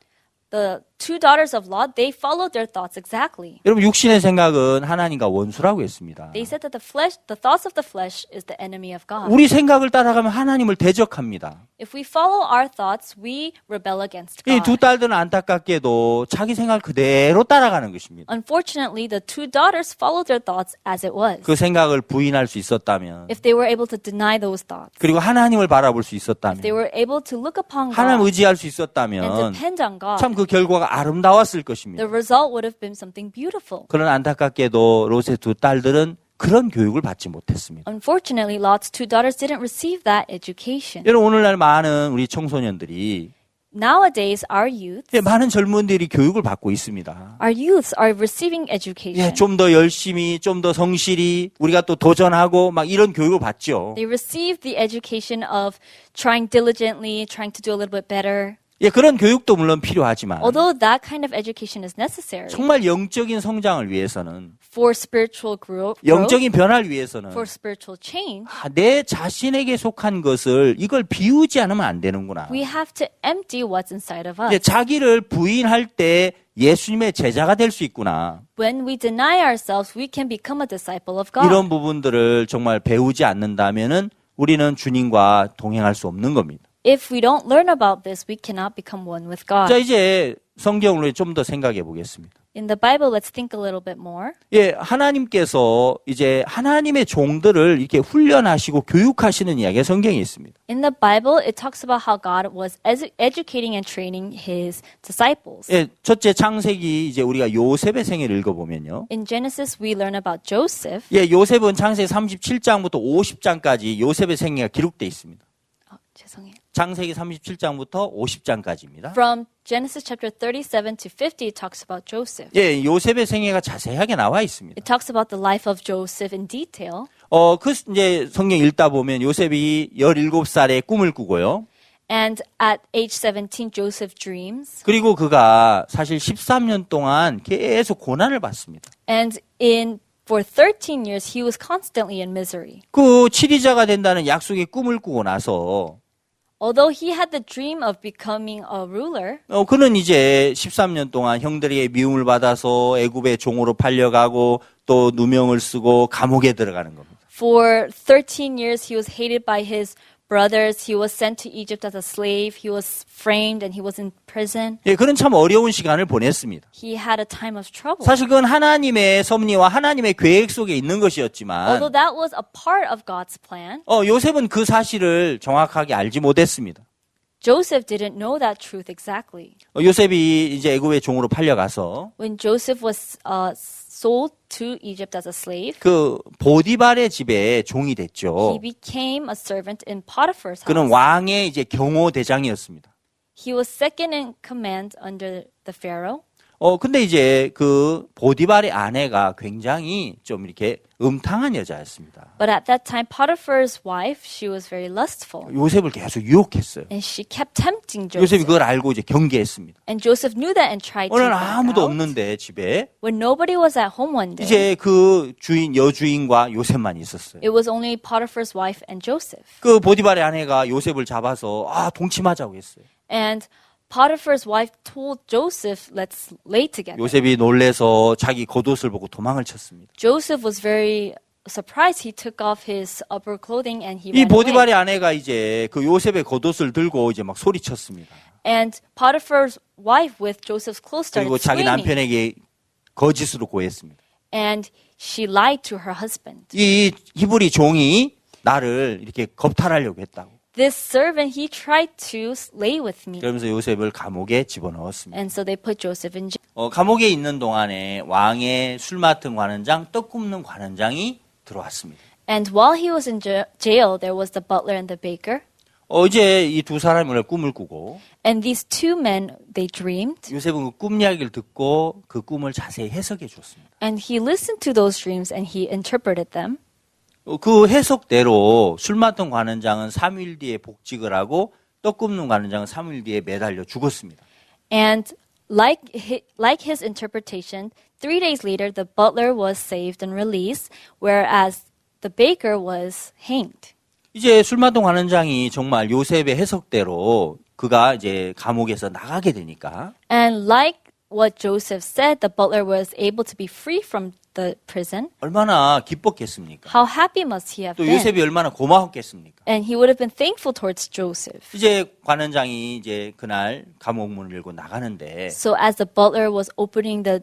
The two daughters of Lot, they followed their thoughts exactly. 여러분 육신의 생각은 하나님과 원수라고 했습니다. They said that the thoughts of the flesh is the enemy of God. 우리 생각을 따라가면 하나님을 대적합니다. If we follow our thoughts, we rebel against 이 두 God. 딸들은 안타깝게도 자기 생각을 그대로 따라가는 것입니다. Unfortunately, the two daughters followed their thoughts as it was. 그 생각을 부인할 수 있었다면 If they were able to deny those thoughts, 그리고 하나님을 바라볼 수 if they 있었다면 were able to look upon 하나님 God 의지할 수 and 있었다면 depend on God, 참 그 결과가 아름다웠을 것입니다. the result would have been something beautiful. 그런 안타깝게도 롯의 두 딸들은 그런 교육을 받지 못했습니다. Unfortunately, Lot's two daughters didn't receive that education. 여러분 오늘날 많은 우리 청소년들이 Nowadays, our youth, 많은 젊은들이 교육을 받고 있습니다. our youths are receiving education. 좀 더 열심히, 좀 더 성실히 우리가 또 도전하고 막 이런 교육을 받죠. They receive the education of trying diligently, trying to do a little bit better. 그런 교육도 물론 필요하지만 Although that kind of education is necessary 정말 영적인 성장을 위해서는 for spiritual growth, 영적인 변화를 위해서는 for spiritual change, 내 자신에게 속한 것을 이걸 비우지 않으면 안 되는구나. we have to empty what's inside of us. 자기를 부인할 때 예수님의 제자가 될 수 있구나. When we deny ourselves, we can become a disciple of God. 이런 부분들을 정말 배우지 않는다면은 우리는 주님과 동행할 수 없는 겁니다. If we don't learn about this, we cannot become one with 자, God. 이제 성경으로 좀 더 생각해 보겠습니다. In the Bible, let's think a little bit more. 하나님께서 이제 하나님의 종들을 이렇게 훈련하시고 교육하시는 이야기가 성경에 있습니다. In the Bible, it talks about how God was educating and training his disciples. 첫째 창세기 이제 우리가 요셉의 생애를 읽어보면요. In Genesis, we learn about Joseph. 요셉은 창세기 37장부터 50장까지 요셉의 생애가 기록되어 있습니다. 죄송해요. 창세기 37장부터 50장까지입니다. From Genesis chapter 37 to 50, it talks about Joseph. 요셉의 생애가 자세하게 나와 있습니다. It talks about the life of Joseph in detail. 이제 성경 읽다 보면 요셉이 17살에 꿈을 꾸고요. And at age 17, Joseph dreams. 그리고 그가 사실 13년 동안 계속 고난을 받습니다. And for 13 years, he was constantly in misery. 그 치리자가 된다는 약속의 꿈을 꾸고 나서 Although he had the dream of becoming a ruler, 그는 이제 13년 동안 형들에게 미움을 받아서 애굽의 종으로 팔려가고 또 누명을 쓰고 감옥에 들어가는 겁니다. for 13 years he was hated by his brothers. He was sent to Egypt as a slave. He was framed and he was in prison. 예, 그는 참 어려운 시간을 보냈습니다. He had a time of trouble. 사실 그건 하나님의 섭리와 하나님의 계획 속에 있는 것이었지만 Although that was a part of God's plan, 요셉은 그 사실을 정확하게 알지 못했습니다. Joseph didn't know that truth exactly. 요셉이 이제 애굽의 종으로 팔려가서 When Joseph was sold to Egypt as a slave, 그 보디발의 집에 종이 됐죠. he became a servant in Potiphar's 그는 house. 왕의 이제 경호 대장이었습니다. He was second in command under the Pharaoh. 근데 이제 그 보디발의 아내가 굉장히 좀 이렇게 음탕한 여자였습니다. But at that time, Potiphar's wife, she was very lustful. 요셉을 계속 유혹했어요. And she kept tempting 요셉이 Joseph. 그걸 알고 이제 경계했습니다. And Joseph knew that and tried to 오늘 back 아무도 out. 없는데 집에 When nobody was at home one day, 이제 그 여주인과 요셉만 있었어요. it was only Potiphar's wife and Joseph. 그 보디발의 아내가 요셉을 잡아서 동침하자고 했어요. And Potiphar's wife told Joseph, let's lay together. 요셉이 놀래서 자기 겉옷을 보고 도망을 쳤습니다. Joseph was very surprised. He took off his upper clothing and he 이 ran away. 보디발의 아내가 이제 그 요셉의 겉옷을 들고 이제 막 소리쳤습니다. And Potiphar's wife with Joseph's clothes started 그리고 자기 screaming. 남편에게 거짓으로 고했습니다. And she lied to her husband. 이 히브리 종이 나를 이렇게 겁탈하려고 했다고. This servant, he tried to lay with me. 그러면서 요셉을 감옥에 집어넣었습니다. And so they put Joseph in jail. 감옥에 있는 동안에 왕의 술 맡은 관원장, 떡 굽는 관원장이 들어왔습니다. And while he was in jail, there was the butler and the baker. 이제 이 두 사람이 오늘 꿈을 꾸고 And these two men, they dreamed. 요셉은 그 꿈 이야기를 듣고 그 꿈을 자세히 해석해 줬습니다. And he listened to those dreams and he interpreted them. 그 해석대로 술 맡은 관원장은 3일 뒤에 복직을 하고 떡 굽는 관원장은 3일 뒤에 매달려 죽었습니다. And like his interpretation, 3 days later, the butler was saved and released, whereas the baker was hanged. 이제 술 맡은 관원장이 정말 요셉의 해석대로 그가 이제 감옥에서 나가게 되니까 And like what Joseph said, the butler was able to be free from the prison. 얼마나 기뻤겠습니까? How happy must he have 또 been? 요셉이 얼마나 고마웠겠습니까? And he would have been thankful towards Joseph. 이제 관원장이 이제 그날 감옥 문을 열고 나가는데 So as the butler was opening the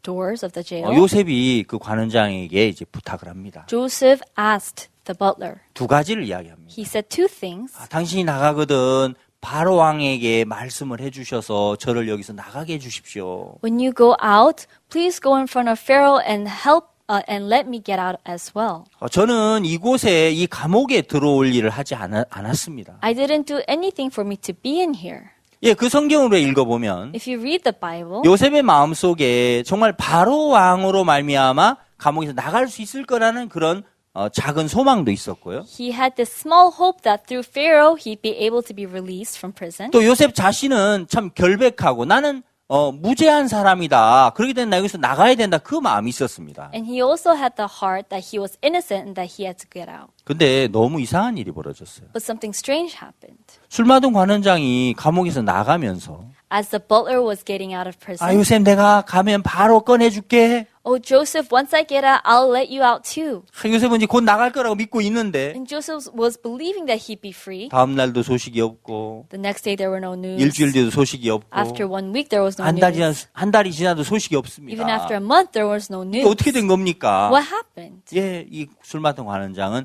doors of the jail, 요셉이 그 관원장에게 이제 부탁을 합니다. Joseph asked the butler. 두 가지를 이야기합니다. He said two things. 당신이 나가거든 바로 왕에게 말씀을 해주셔서 저를 여기서 나가게 해주십시오. When you go out, please go in front of Pharaoh and help and let me get out as well. 저는 이곳에 이 감옥에 들어올 일을 하지 않았습니다. I didn't do anything for me to be in here. 예, 그 성경으로 읽어보면 If you read the Bible, 요셉의 마음속에 정말 바로 왕으로 말미암아 감옥에서 나갈 수 있을 거라는 그런 작은 소망도 있었고요. he had this small hope that through Pharaoh he'd be able to be released from prison. 또 요셉 자신은 참 결백하고 나는 무죄한 사람이다. 그렇기 때문에 나 여기서 나가야 된다. 그 마음이 있었습니다. And he also had the heart that he was innocent and that he had to get out. 근데 너무 이상한 일이 벌어졌어요. But something strange happened. 술 맡은 관원장이 감옥에서 나가면서 As the butler was getting out of prison, 요셉 내가 가면 바로 꺼내줄게. oh, Joseph, once I get out, I'll let you out too. 요셉은 이제 곧 나갈 거라고 믿고 있는데 And Joseph was believing that he'd be free. 다음 날도 소식이 없고 The next day there were no news. 일주일 뒤에도 소식이 없고 After 1 week there was no 한 news. 달이 지나도 소식이 없습니다. Even after a month there was no 이게 news. 어떻게 된 겁니까? What happened? 예, 이 술 맡은 관원장은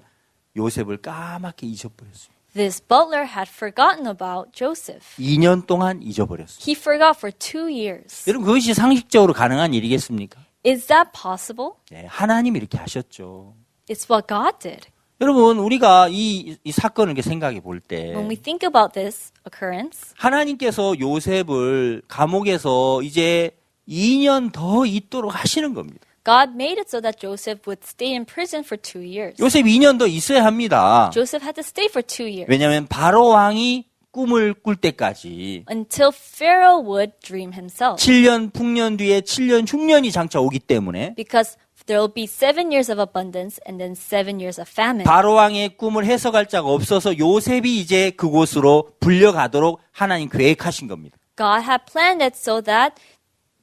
요셉을 까맣게 잊어버렸어요. This butler had forgotten about Joseph. 2년 동안 잊어버렸어요. He forgot for 2 years. 여러분 그것이 상식적으로 가능한 일이겠습니까? Is that possible? 네, 하나님이 이렇게 하셨죠. It's what God did. 여러분 우리가 이 사건을 이렇게 생각해 볼 때 When we think about this occurrence, 하나님께서 요셉을 감옥에서 이제 2년 더 있도록 하시는 겁니다. God made it so that Joseph would stay in prison for 2 years. 요셉 2년 더 있어야 합니다. Joseph had to stay for 2 years 왜냐하면 바로 왕이 꿈을 꿀 때까지 until Pharaoh would dream himself. 7년 풍년 뒤에 7년 흉년이 장차 오기 때문에 Because There will be 7 years of abundance and then 7 years of famine. 바로 왕의 꿈을 해석할 자가 없어서 요셉이 이제 그곳으로 불려가도록 하나님 계획하신 겁니다. God had planned it so that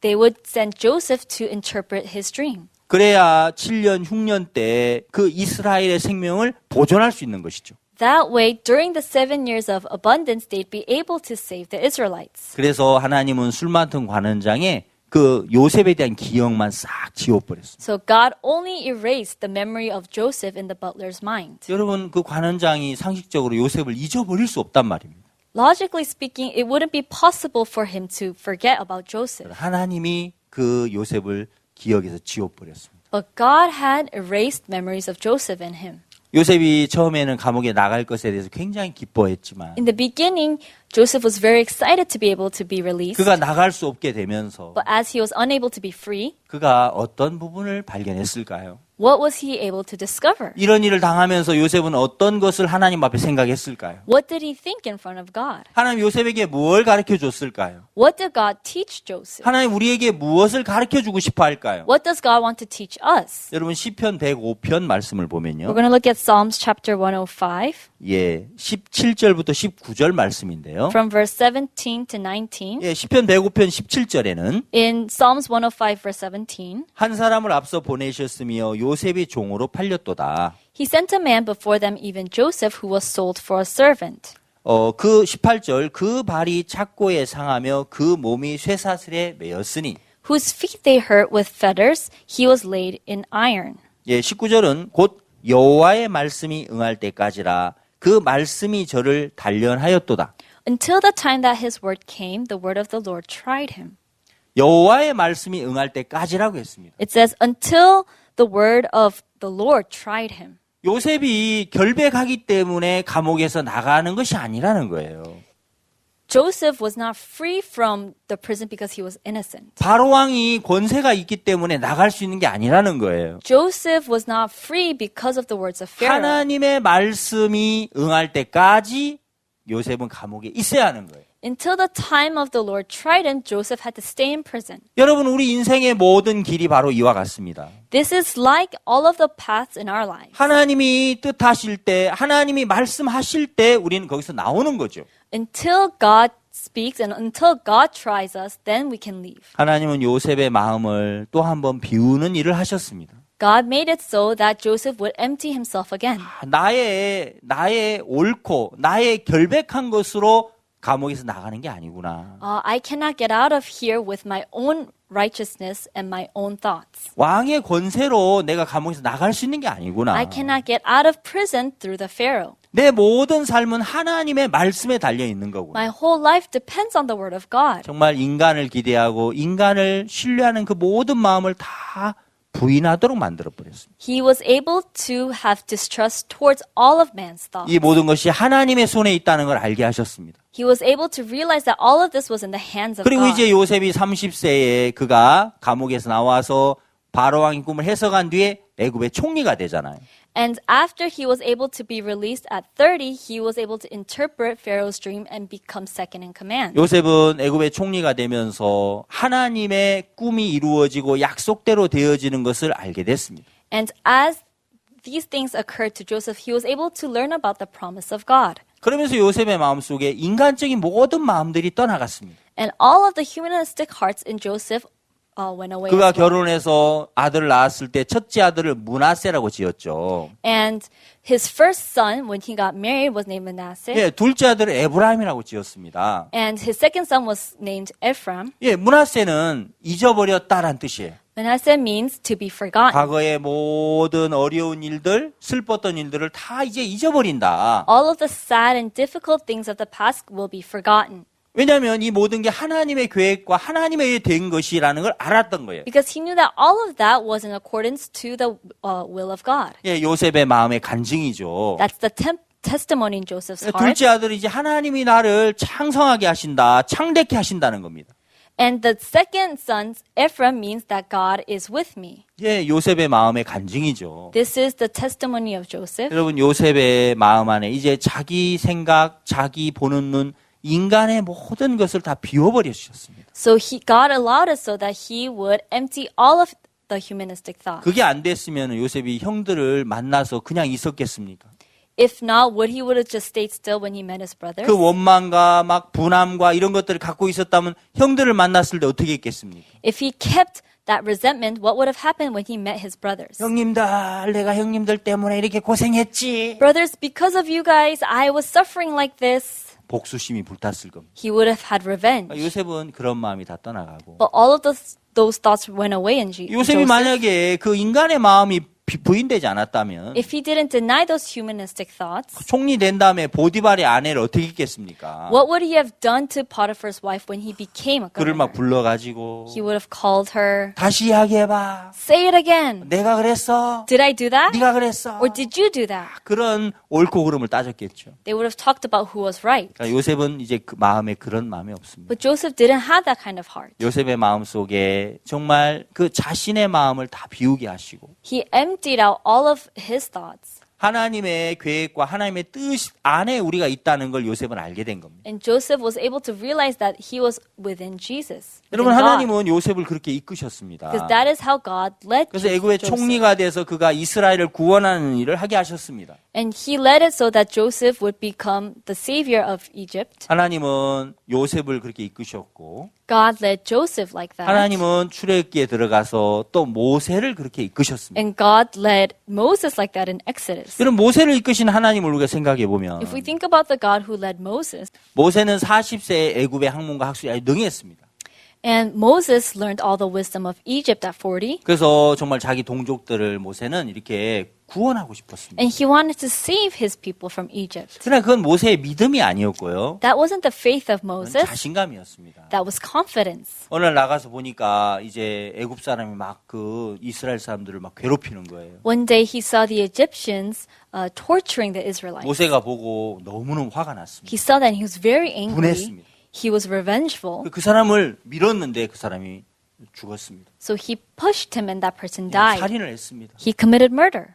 they would send Joseph to interpret his dream. 그래야 7년 흉년 때 그 이스라엘의 생명을 보존할 수 있는 것이죠. That way, during the 7 years of abundance, they'd be able to save the Israelites. 그래서 하나님은 술 맡은 관원장에 그 요셉에 대한 기억만 싹 지워버렸습니다. So God only erased the memory of Joseph in the butler's mind. 여러분 그 관원장이 상식적으로 요셉을 잊어버릴 수 없단 말입니다. Logically speaking, it wouldn't be possible for him to forget about Joseph. 하나님이 그 요셉을 기억에서 지워버렸습니다. But God had erased memories of Joseph in him. 요셉이 처음에는 감옥에 나갈 것에 대해서 굉장히 기뻐했지만 In the beginning, Joseph was very excited to be able to be released. 그가 나갈 수 없게 되면서 But as he was unable to be free, 그가 어떤 부분을 발견했을까요? what was he able to discover? 이런 일을 당하면서 요셉은 어떤 것을 하나님 앞에 생각했을까요? What did he think in front of God? 하나님 요셉에게 무엇을 가르쳐 줬을까요? What did God teach Joseph? 하나님 우리에게 무엇을 가르쳐 주고 싶어 할까요? What does God want to teach us? 여러분 시편 105편 말씀을 We're 보면요. going to look at Psalms chapter 105 예, 17절부터 19절 말씀인데요. from verse 17 to 19. 예, 시편 105편 17절에는 In Psalms 105 verse 17, 한 사람을 앞서 보내셨으며 요셉이 종으로 팔렸도다. he sent a man before them, even Joseph, who was sold for a servant. 그 18절 그 발이 착고에 상하며 그 몸이 쇠사슬에 매였으니 Whose feet they hurt with fetters, he was laid in iron. 예, 19절은 곧 여호와의 말씀이 응할 때까지라 그 말씀이 저를 단련하였도다. Until the time that his word came, the word of the Lord tried him. 여호와의 말씀이 응할 때까지라고 했습니다. It says, until the word of the Lord tried him. 요셉이 결백하기 때문에 감옥에서 나가는 것이 아니라는 거예요. Joseph was not free from the prison because he was innocent. 바로 왕이 권세가 있기 때문에 나갈 수 있는 게 아니라는 거예요. Joseph was not free because of the words of Pharaoh. 하나님의 말씀이 응할 때까지 요셉은 감옥에 있어야 하는 거예요. Until the time of the Lord tried him, Joseph had to stay in prison. 여러분 우리 인생의 모든 길이 바로 이와 같습니다. This is like all of the paths in our lives. 하나님이 뜻하실 때, 하나님이 말씀하실 때 우리는 거기서 나오는 거죠. Until God speaks and until God tries us, then we can leave. 하나님은 요셉의 마음을 또 한 번 비우는 일을 하셨습니다. God made it so that Joseph would empty himself again. 나의 옳고 나의 결백한 것으로 감옥에서 나가는 게 아니구나. I cannot get out of here with my own righteousness and my own thoughts. 왕의 권세로 내가 감옥에서 나갈 수 있는 게 아니구나. I cannot get out of prison through the Pharaoh. 내 모든 삶은 하나님의 말씀에 달려 있는 거구나. My whole life depends on the word of God. 정말 인간을 기대하고 인간을 신뢰하는 그 모든 마음을 다 부인하도록 만들어버렸습니다. He was able to have distrust towards all of man's thoughts. 이 모든 것이 하나님의 손에 있다는 걸 알게 하셨습니다. He was able to realize that all of this was in the hands of 그리고 God. 이제 요셉이 30세에 그가 감옥에서 나와서 바로왕의 꿈을 해석한 뒤에 애굽의 총리가 되잖아요. And after he was able to be released at 30, he was able to interpret Pharaoh's dream and become second in command. 요셉은 애굽의 총리가 되면서 하나님의 꿈이 이루어지고 약속대로 되어지는 것을 알게 됐습니다. And as these things occurred to Joseph, he was able to learn about the promise of God. 그러면서 요셉의 마음속에 인간적인 모든 마음들이 떠나갔습니다. And all of the humanistic hearts in Joseph went away. 그가 as well. 결혼해서 아들을 낳았을 때 첫째 아들을 므낫세라고 지었죠. And his first son, when he got married, was named Manasseh. 예, 둘째 아들을 에브라임이라고 지었습니다. And his second son was named Ephraim. 예, 므낫세는 잊어버렸다란 뜻이에요. Manasseh means to be forgotten. 과거의 모든 어려운 일들, 슬펐던 일들을 다 이제 잊어버린다. All of the sad and difficult things of the past will be forgotten. 왜냐하면 이 모든 게 하나님의 계획과 하나님에 의해 된 것이라는 걸 알았던 거예요. Because he knew that all of that was in accordance to the will of God. 예, 요셉의 마음의 간증이죠. That's the testimony in Joseph's heart. 둘째 아들이 이제 하나님이 나를 창성하게 하신다, 창대케 하신다는 겁니다. And the second son, Ephraim, means that God is with me. 예, 요셉의 마음의 간증이죠. This is the testimony of Joseph. 여러분, 요셉의 마음 안에 이제 자기 생각, 자기 보는 눈, 인간의 모든 것을 다 비워버려 주셨습니다. So God allowed it so that he would empty all of the humanistic thought. 그게 안 됐으면 요셉이 형들을 만나서 그냥 있었겠습니까? If not, would he would have just stayed still when he met his brothers? 그 원망과 막 분함과 이런 것들을 갖고 있었다면 형들을 만났을 때 어떻게 했겠습니까? If he kept that resentment, what would have happened when he met his brothers? 형님들, 내가 형님들 때문에 이렇게 고생했지. Brothers, because of you guys, I was suffering like this. 복수심이 불탔을 겁니다. He would have had revenge. 요셉은 그런 마음이 다 떠나가고. But all of those thoughts went away in 요셉이 Joseph. 만약에 그 인간의 마음이 부인되지 않았다면 If he didn't deny those humanistic thoughts, 총리 된 다음에 보디발의 아내를 어떻게 했겠습니까? what would he have done to Potiphar's wife when he became a 그를 막 governor? 불러가지고 He would have called her, 다시 이야기해봐. say it again. 내가 그랬어. Did I do that? 네가 그랬어. Or did you do that? 그런 옳고 그름을 따졌겠죠. They would have talked about who was right. 그러니까 요셉은 이제 그 마음에 그런 마음이 없습니다. But Joseph didn't have that kind of heart. 요셉의 마음 속에 정말 그 자신의 마음을 다 비우게 하시고 He emptied out all of his thoughts. 하나님의 계획과 하나님의 뜻 안에 우리가 있다는 걸 요셉은 알게 된 겁니다. And Joseph was able to realize that he was within Jesus. 여러분 within God. 하나님은 요셉을 그렇게 이끄셨습니다. Because that is how God led 그래서 애굽의 Joseph. 총리가 돼서 그가 이스라엘을 구원하는 일을 하게 하셨습니다. And he led it so that Joseph would become the savior of Egypt. 하나님은 요셉을 그렇게 이끄셨고 God led Joseph like that. 하나님은 출애굽기에 들어가서 또 모세를 그렇게 이끄셨습니다. And God led Moses like that in Exodus. 그럼 모세를 이끄신 하나님을 우리가 생각해 보면 If we think about the God who led Moses, 모세는 40세에 애굽의 학문과 학술에 아주 능했습니다. and Moses learned all the wisdom of Egypt at 40, 그래서 정말 자기 동족들을 모세는 이렇게 구원하고 싶었습니다. and he wanted to save his people from Egypt. 그러나 그건 모세의 믿음이 아니었고요. That wasn't the faith of 그건 Moses, 자신감이었습니다. that was confidence. 오늘 나가서 보니까 이제 애굽 사람이 막 그 이스라엘 사람들을 막 괴롭히는 거예요. One day he saw the Egyptians torturing the Israelites. 모세가 보고 너무너무 화가 났습니다. He saw that and he was very angry. 분했습니다. He was revengeful. 그 사람을 밀었는데 그 사람이 죽었습니다. So he pushed him and that person died. 살인을 했습니다. He committed murder.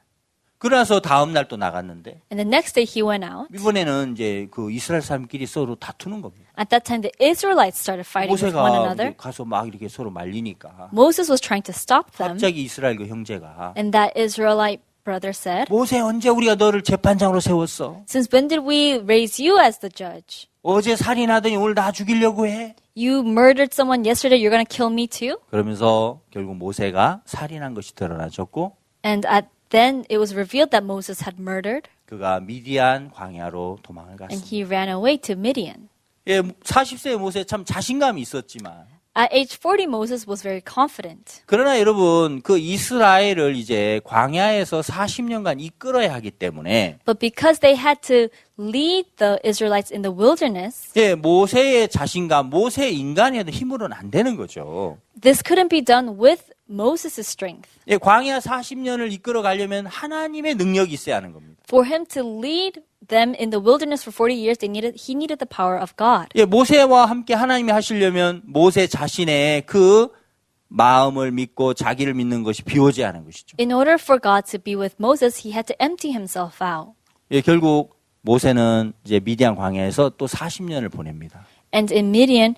그래서 다음 날 또 나갔는데 And the next day he went out. 이번에는 이제 그 이스라엘 사람끼리 서로 다투는 겁니다. At that time the Israelites started fighting with one 모세가 another. 이제 가서 막 이렇게 서로 말리니까 Moses was trying to stop them. 갑자기 이스라엘 그 형제가 And that Israelite brother said, 모세 언제 우리가 너를 재판장으로 세웠어? since when did we raise you as the judge? 어제 살인하더니 오늘 나 죽이려고 해? You murdered someone yesterday, you're going to kill me too? 그러면서 결국 모세가 살인한 것이 드러나졌고 And then it was revealed that Moses had murdered, 그가 미디안 광야로 도망을 and 갔습니다. he ran away to Midian. 예, 40세의 모세 참 자신감이 있었지만 At age 40, Moses was very confident. 그러나 여러분 그 이스라엘을 이제 광야에서 40년간 이끌어야 하기 때문에 But because they had to lead the Israelites in the wilderness, 예, 모세의 자신감, 모세의 인간의 힘으로는 안 되는 거죠. this couldn't be done with Moses' strength. 예, 광야 40년을 이끌어 가려면 하나님의 능력이 있어야 하는 겁니다. For him to lead them in the wilderness for 40 years, he needed the power of God. 예, 모세와 함께 하나님이 하시려면 모세 자신의 그 마음을 믿고 자기를 믿는 것이 비워져야 하는 것이죠. In order for God to be with Moses, he had to empty himself out. 예, 결국 모세는 이제 미디안 광야에서 또 40년을 보냅니다. And in Midian,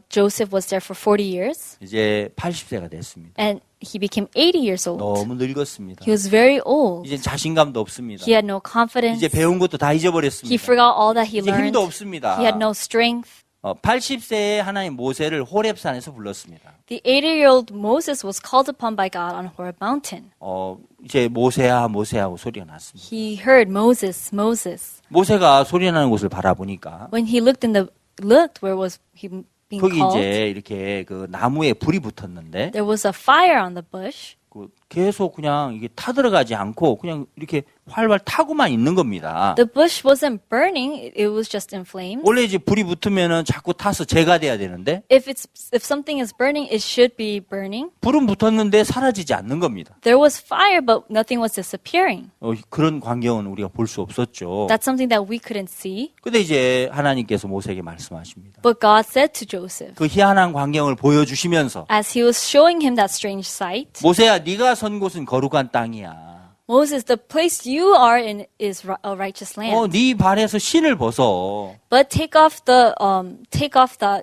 Joseph was there for 40 years, 이제 80세가 됐습니다. and he became 80 years old. 너무 늙었습니다. He was very old. 이제 자신감도 없습니다. He had no confidence. 이제 배운 것도 다 He 잊어버렸습니다. forgot all that he 이제 learned. 힘도 없습니다. He had no strength. 80세에 하나님 모세를 호렙산에서 불렀습니다. The 80-year-old Moses was called upon by God on Horeb Mountain. 이제 모세야 모세하고 소리가 났습니다. He heard Moses, Moses. 모세가 소리 나는 곳을 바라보니까 When he looked where was he being 거기 called, 이제 이렇게 그 나무에 불이 붙었는데 there was a fire on the bush. 그 계속 그냥 이게 타들어가지 않고 그냥 이렇게 활발 타고만 있는 겁니다. The bush wasn't burning, it was just in flames. 원래 이제 불이 붙으면은 자꾸 타서 재가 돼야 되는데 If something is burning, it should be burning. 불은 붙었는데 사라지지 않는 겁니다. There was fire, but nothing was disappearing. 그런 광경은 우리가 볼 수 없었죠. That's something that we couldn't see. 근데 이제 하나님께서 모세에게 말씀하십니다. But God said to Joseph, 그 희한한 광경을 보여주시면서 as he was showing him that strange sight, 모세야 네가 선 곳은 거룩한 땅이야. Moses, the place you are in is a righteous land. 네 발에서 신을 벗어. But take off the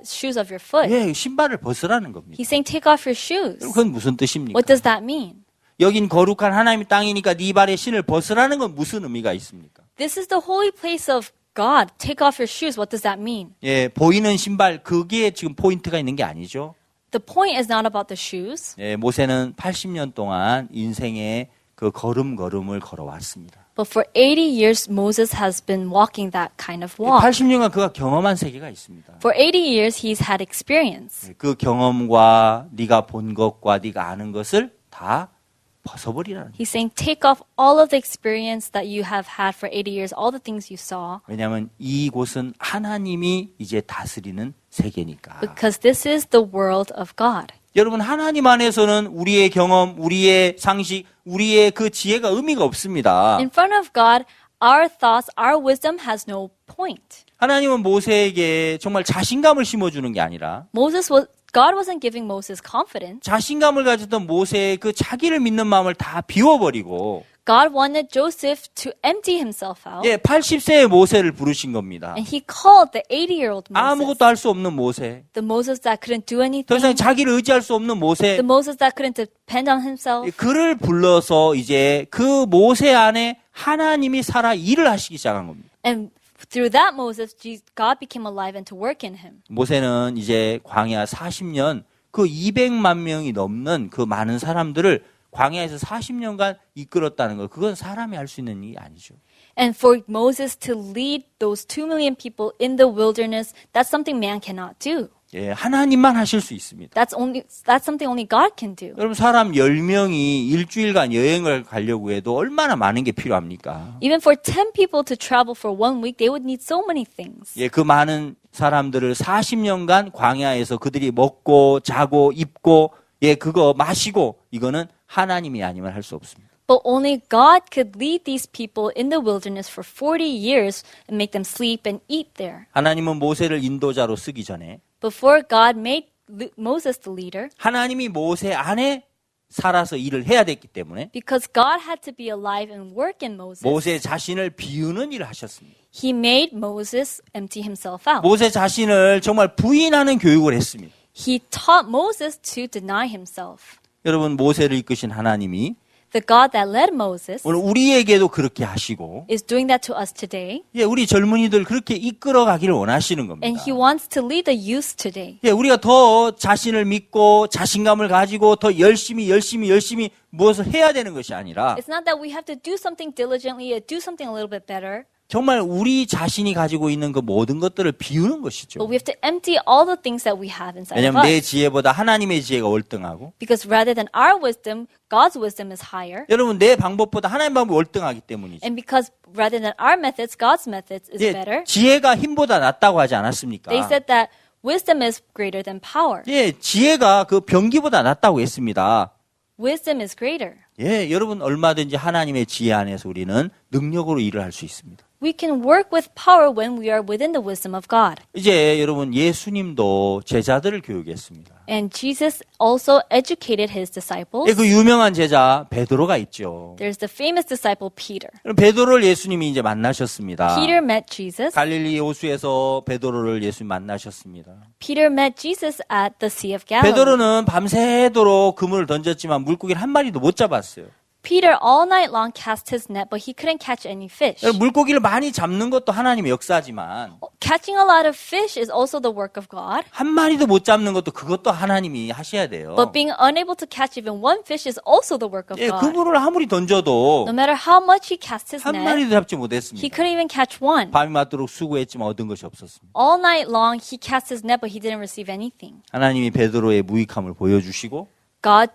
shoes of your foot. 예, 신발을 벗으라는 겁니다. He's saying take off your shoes. 그건 무슨 뜻입니까? What does that mean? 여긴 거룩한 하나님의 땅이니까 네 발에 신을 벗으라는 건 무슨 의미가 있습니까? This is the holy place of God. Take off your shoes. What does that mean? 예, 보이는 신발 그게 지금 포인트가 있는 게 아니죠. The point is not about the shoes. 예, 모세는 80년 동안 인생의 그 걸음걸음을 걸어왔습니다. But for 80 years, Moses has been walking that kind of walk. 80년간 그가 경험한 세계가 있습니다. For 80 years, he's had experience. 그 경험과 네가 본 것과 네가 아는 것을 다 벗어버리라는 거예요. He's saying, take off all of the experience that you have had for 80 years, all the things you saw, 왜냐하면 이곳은 하나님이 이제 다스리는 세계니까. because this is the world of God. 여러분 하나님 안에서는 우리의 경험, 우리의 상식, 우리의 그 지혜가 의미가 없습니다. In front of God, our thoughts, our wisdom has no point. 하나님은 모세에게 정말 자신감을 심어주는 게 아니라 God wasn't giving Moses confidence. 자신감을 가졌던 모세의 그 자기를 믿는 마음을 다 비워버리고 God wanted Joseph to empty himself out. 예, 80세의 모세를 부르신 겁니다. And he called the 80-year-old Moses, 아무것도 할 수 없는 모세, the Moses that couldn't do 더 anything, 이상 자기를 의지할 수 없는 모세, the Moses that couldn't depend on himself. 그를 불러서 이제 그 모세 안에 하나님이 살아 일을 하시기 시작한 겁니다. And through that Moses, God became alive and to work in him. 모세는 이제 광야 40년 그 200만 명이 넘는 그 많은 사람들을 광야에서 40년간 이끌었다는 거, 그건 사람이 할 수 있는 일이 아니죠. And for Moses to lead those 2 million people in the wilderness, that's something man cannot do. 예, 하나님만 하실 수 있습니다. That's something only God can do. 여러분 사람 10명이 일주일간 여행을 가려고 해도 얼마나 많은 게 필요합니까? Even for 10 people to travel for 1 week, they would need so many things. 예, 그 많은 사람들을 40년간 광야에서 그들이 먹고 자고 입고 예, 그거 마시고 이거는 하나님이 아니면 할 수 없습니다. But only God could lead these people in the wilderness for 40 years and make them sleep and eat there. 하나님은 모세를 인도자로 쓰기 전에 Before God made Moses the leader, 하나님이 모세 안에 살아서 일을 해야 됐기 때문에 because God had to be alive and work in Moses, 모세 자신을 비우는 일을 하셨습니다. He made Moses empty himself out. 모세 자신을 정말 부인하는 교육을 했습니다. He taught Moses to deny himself. 여러분 모세를 이끄신 하나님이 The God that led Moses 오늘 우리에게도 그렇게 하시고 is doing that to us today, 예, 우리 젊은이들 그렇게 이끌어 가기를 원하시는 겁니다. and He wants to lead the youth today. 예, 우리가 더 자신을 믿고 자신감을 가지고 더 열심히 무엇을 해야 되는 것이 아니라 It's not that we have to do something diligently, do something a little bit better, 정말 우리 자신이 가지고 있는 그 모든 것들을 비우는 것이죠. but we have to empty all the things that we have inside of 왜냐하면 내 us. 지혜보다 하나님의 지혜가 월등하고 Because rather than our wisdom, God's wisdom is higher. 여러분 내 방법보다 하나님 방법이 월등하기 때문이죠. And because rather than our methods, God's methods is 예, better. 지혜가 힘보다 낫다고 하지 않았습니까? They said that wisdom is greater than power. 예, 지혜가 그 병기보다 낫다고 했습니다. Wisdom is greater. 예, 여러분 얼마든지 하나님의 지혜 안에서 우리는 능력으로 일을 할 수 있습니다. We can work with power when we are within the wisdom of God. 이제 여러분 예수님도 제자들을 교육했습니다. And Jesus also educated his disciples. 예, 그 유명한 제자 베드로가 있죠. There's the famous disciple Peter. 베드로를 예수님이 이제 만나셨습니다. Peter met Jesus. 갈릴리 호수에서 베드로를 예수님 만나셨습니다. Peter met Jesus at the Sea of Galilee. 베드로는 밤새도록 그물을 던졌지만 물고기를 한 마리도 못 잡았어요. Peter all night long cast his net, but he couldn't catch any fish. 물고기를 많이 잡는 것도 하나님의 역사지만 Catching a lot of fish is also the work of God. 한 마리도 못 잡는 것도 그것도 하나님이 하셔야 돼요. But being unable to catch even one fish is also the work of 예, God. 그물을 아무리 던져도 No matter how much he cast his 한 net, 마리도 잡지 he 못했습니다. couldn't even catch one. 밤이 맞도록 수고했지만 얻은 것이 없었습니다. All night long he cast his net, but he didn't receive anything. 하나님이 베드로의 무익함을 보여주시고 God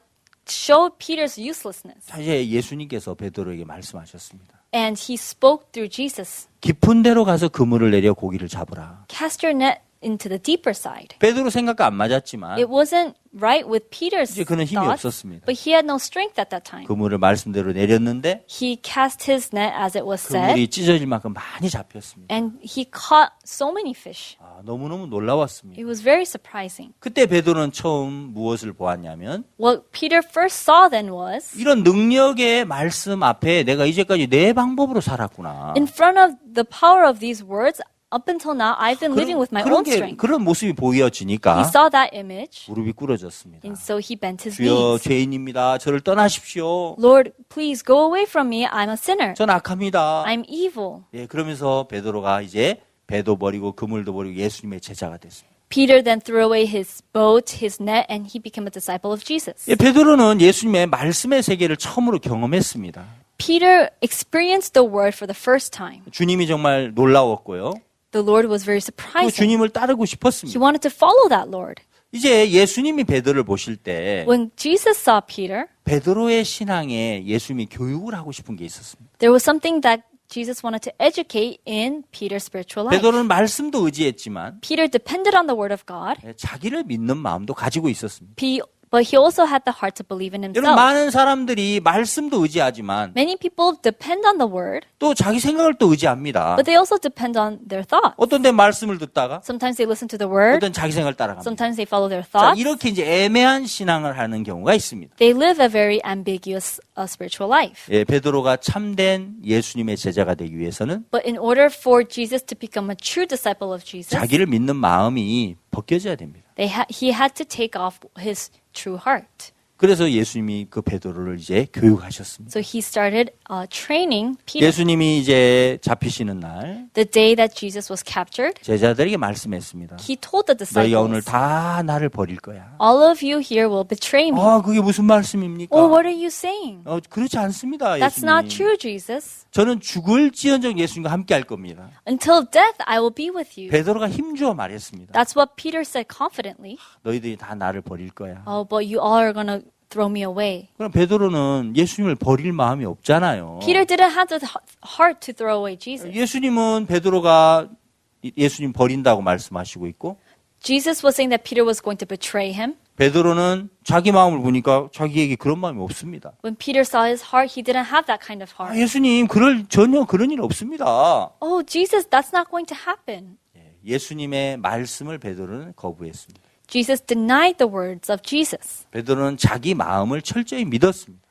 showed Peter's uselessness, 이제 예수님께서 베드로에게 말씀하셨습니다. and he spoke through Jesus. 깊은 데로 가서 그물을 내려 고기를 잡으라. Cast your net into the deeper side. 베드로 생각과 안 맞았지만 It wasn't right with Peter's 이제 그는 힘이 thoughts, 없었습니다. but he had no strength at that time. 그물을 말씀대로 내렸는데 He cast his net as it was said, 그물이 찢어질 만큼 많이 잡혔습니다. and he caught so many fish. 너무너무 놀라웠습니다. It was very surprising. 그때 베드로는 처음 무엇을 보았냐면 What Peter first saw then was, 이런 능력의 말씀 앞에 내가 이제까지 내 방법으로 살았구나. in front of the power of these words, up until now, I've been living with my own strength. 그런 모습이 He 보여지니까 saw that image, 무릎이 꿇어졌습니다. and so he bent his 주여 knees. 죄인입니다. 저를 떠나십시오. Lord, please go away from me. I'm a sinner. 전 악합니다. I'm evil. 예, 그러면서 베드로가 이제 배도 버리고 그물도 버리고 예수님의 제자가 됐습니다. Peter then threw away his boat, his net, and he became a disciple of Jesus. 예, 베드로는 예수님의 말씀의 세계를 처음으로 경험했습니다. Peter experienced the word for the first time. 주님이 정말 놀라웠고요. The Lord was very 그 surprising. 주님을 따르고 He 싶었습니다. wanted to follow that Lord. 이제 예수님이 베드로를 보실 때 When Jesus saw Peter, 베드로의 신앙에 예수님이 교육을 하고 싶은 게 있었습니다. there was something that Jesus wanted to educate in Peter's spiritual life. 베드로는 말씀도 의지했지만 Peter depended on the word of God, 자기를 믿는 마음도 가지고 있었습니다. but he also had the heart to believe in 여러분 himself. 많은 사람들이 말씀도 의지하지만 Many people depend on the word, 또 자기 생각을 또 의지합니다. but they also depend on their thoughts. 어떤 때 말씀을 듣다가 Sometimes they listen to the word, 어떤 자기 생각을 따라갑니다. sometimes they follow their 자, thoughts. 이렇게 이제 애매한 신앙을 하는 경우가 있습니다. They live a very ambiguous spiritual life. 예, 베드로가 참된 예수님의 제자가 되기 위해서는 But in order for Jesus to become a true disciple of Jesus, 자기를 믿는 마음이 벗겨져야 됩니다. he had to take off his true heart. 그래서 예수님이 그 베드로를 이제 교육하셨습니다. So he started training Peter. 예수님이 이제 잡히시는 날 The day that Jesus was captured, 제자들에게 말씀했습니다. he told the 너희가 오늘 disciples, 다 나를 버릴 거야. all of you here will betray me. 그게 무슨 말씀입니까? Oh, what are you saying? 그렇지 않습니다, That's not 예수님. true, Jesus. 저는 죽을지언정 예수님과 함께 할 겁니다. Until death, I will be with you. 베드로가 힘주어 말했습니다. That's what Peter said confidently. 너희들이 다 나를 버릴 거야. Oh, but you all are going to throw me away. 그럼 베드로는 예수님을 버릴 마음이 없잖아요. Peter didn't have the heart to throw away Jesus. 예수님은 베드로가 예수님 버린다고 말씀하시고 있고 Jesus was saying that Peter was going to betray him. 베드로는 자기 마음을 보니까 자기에게 그런 마음이 없습니다. When Peter saw his heart, he didn't have that kind of heart. 예수님 전혀 그런 일 없습니다. Oh, Jesus, that's not going to happen. 예수님의 말씀을 베드로는 거부했습니다. Jesus denied the words of Jesus. 베드로는 자기 마음을 철저히 믿었습니다.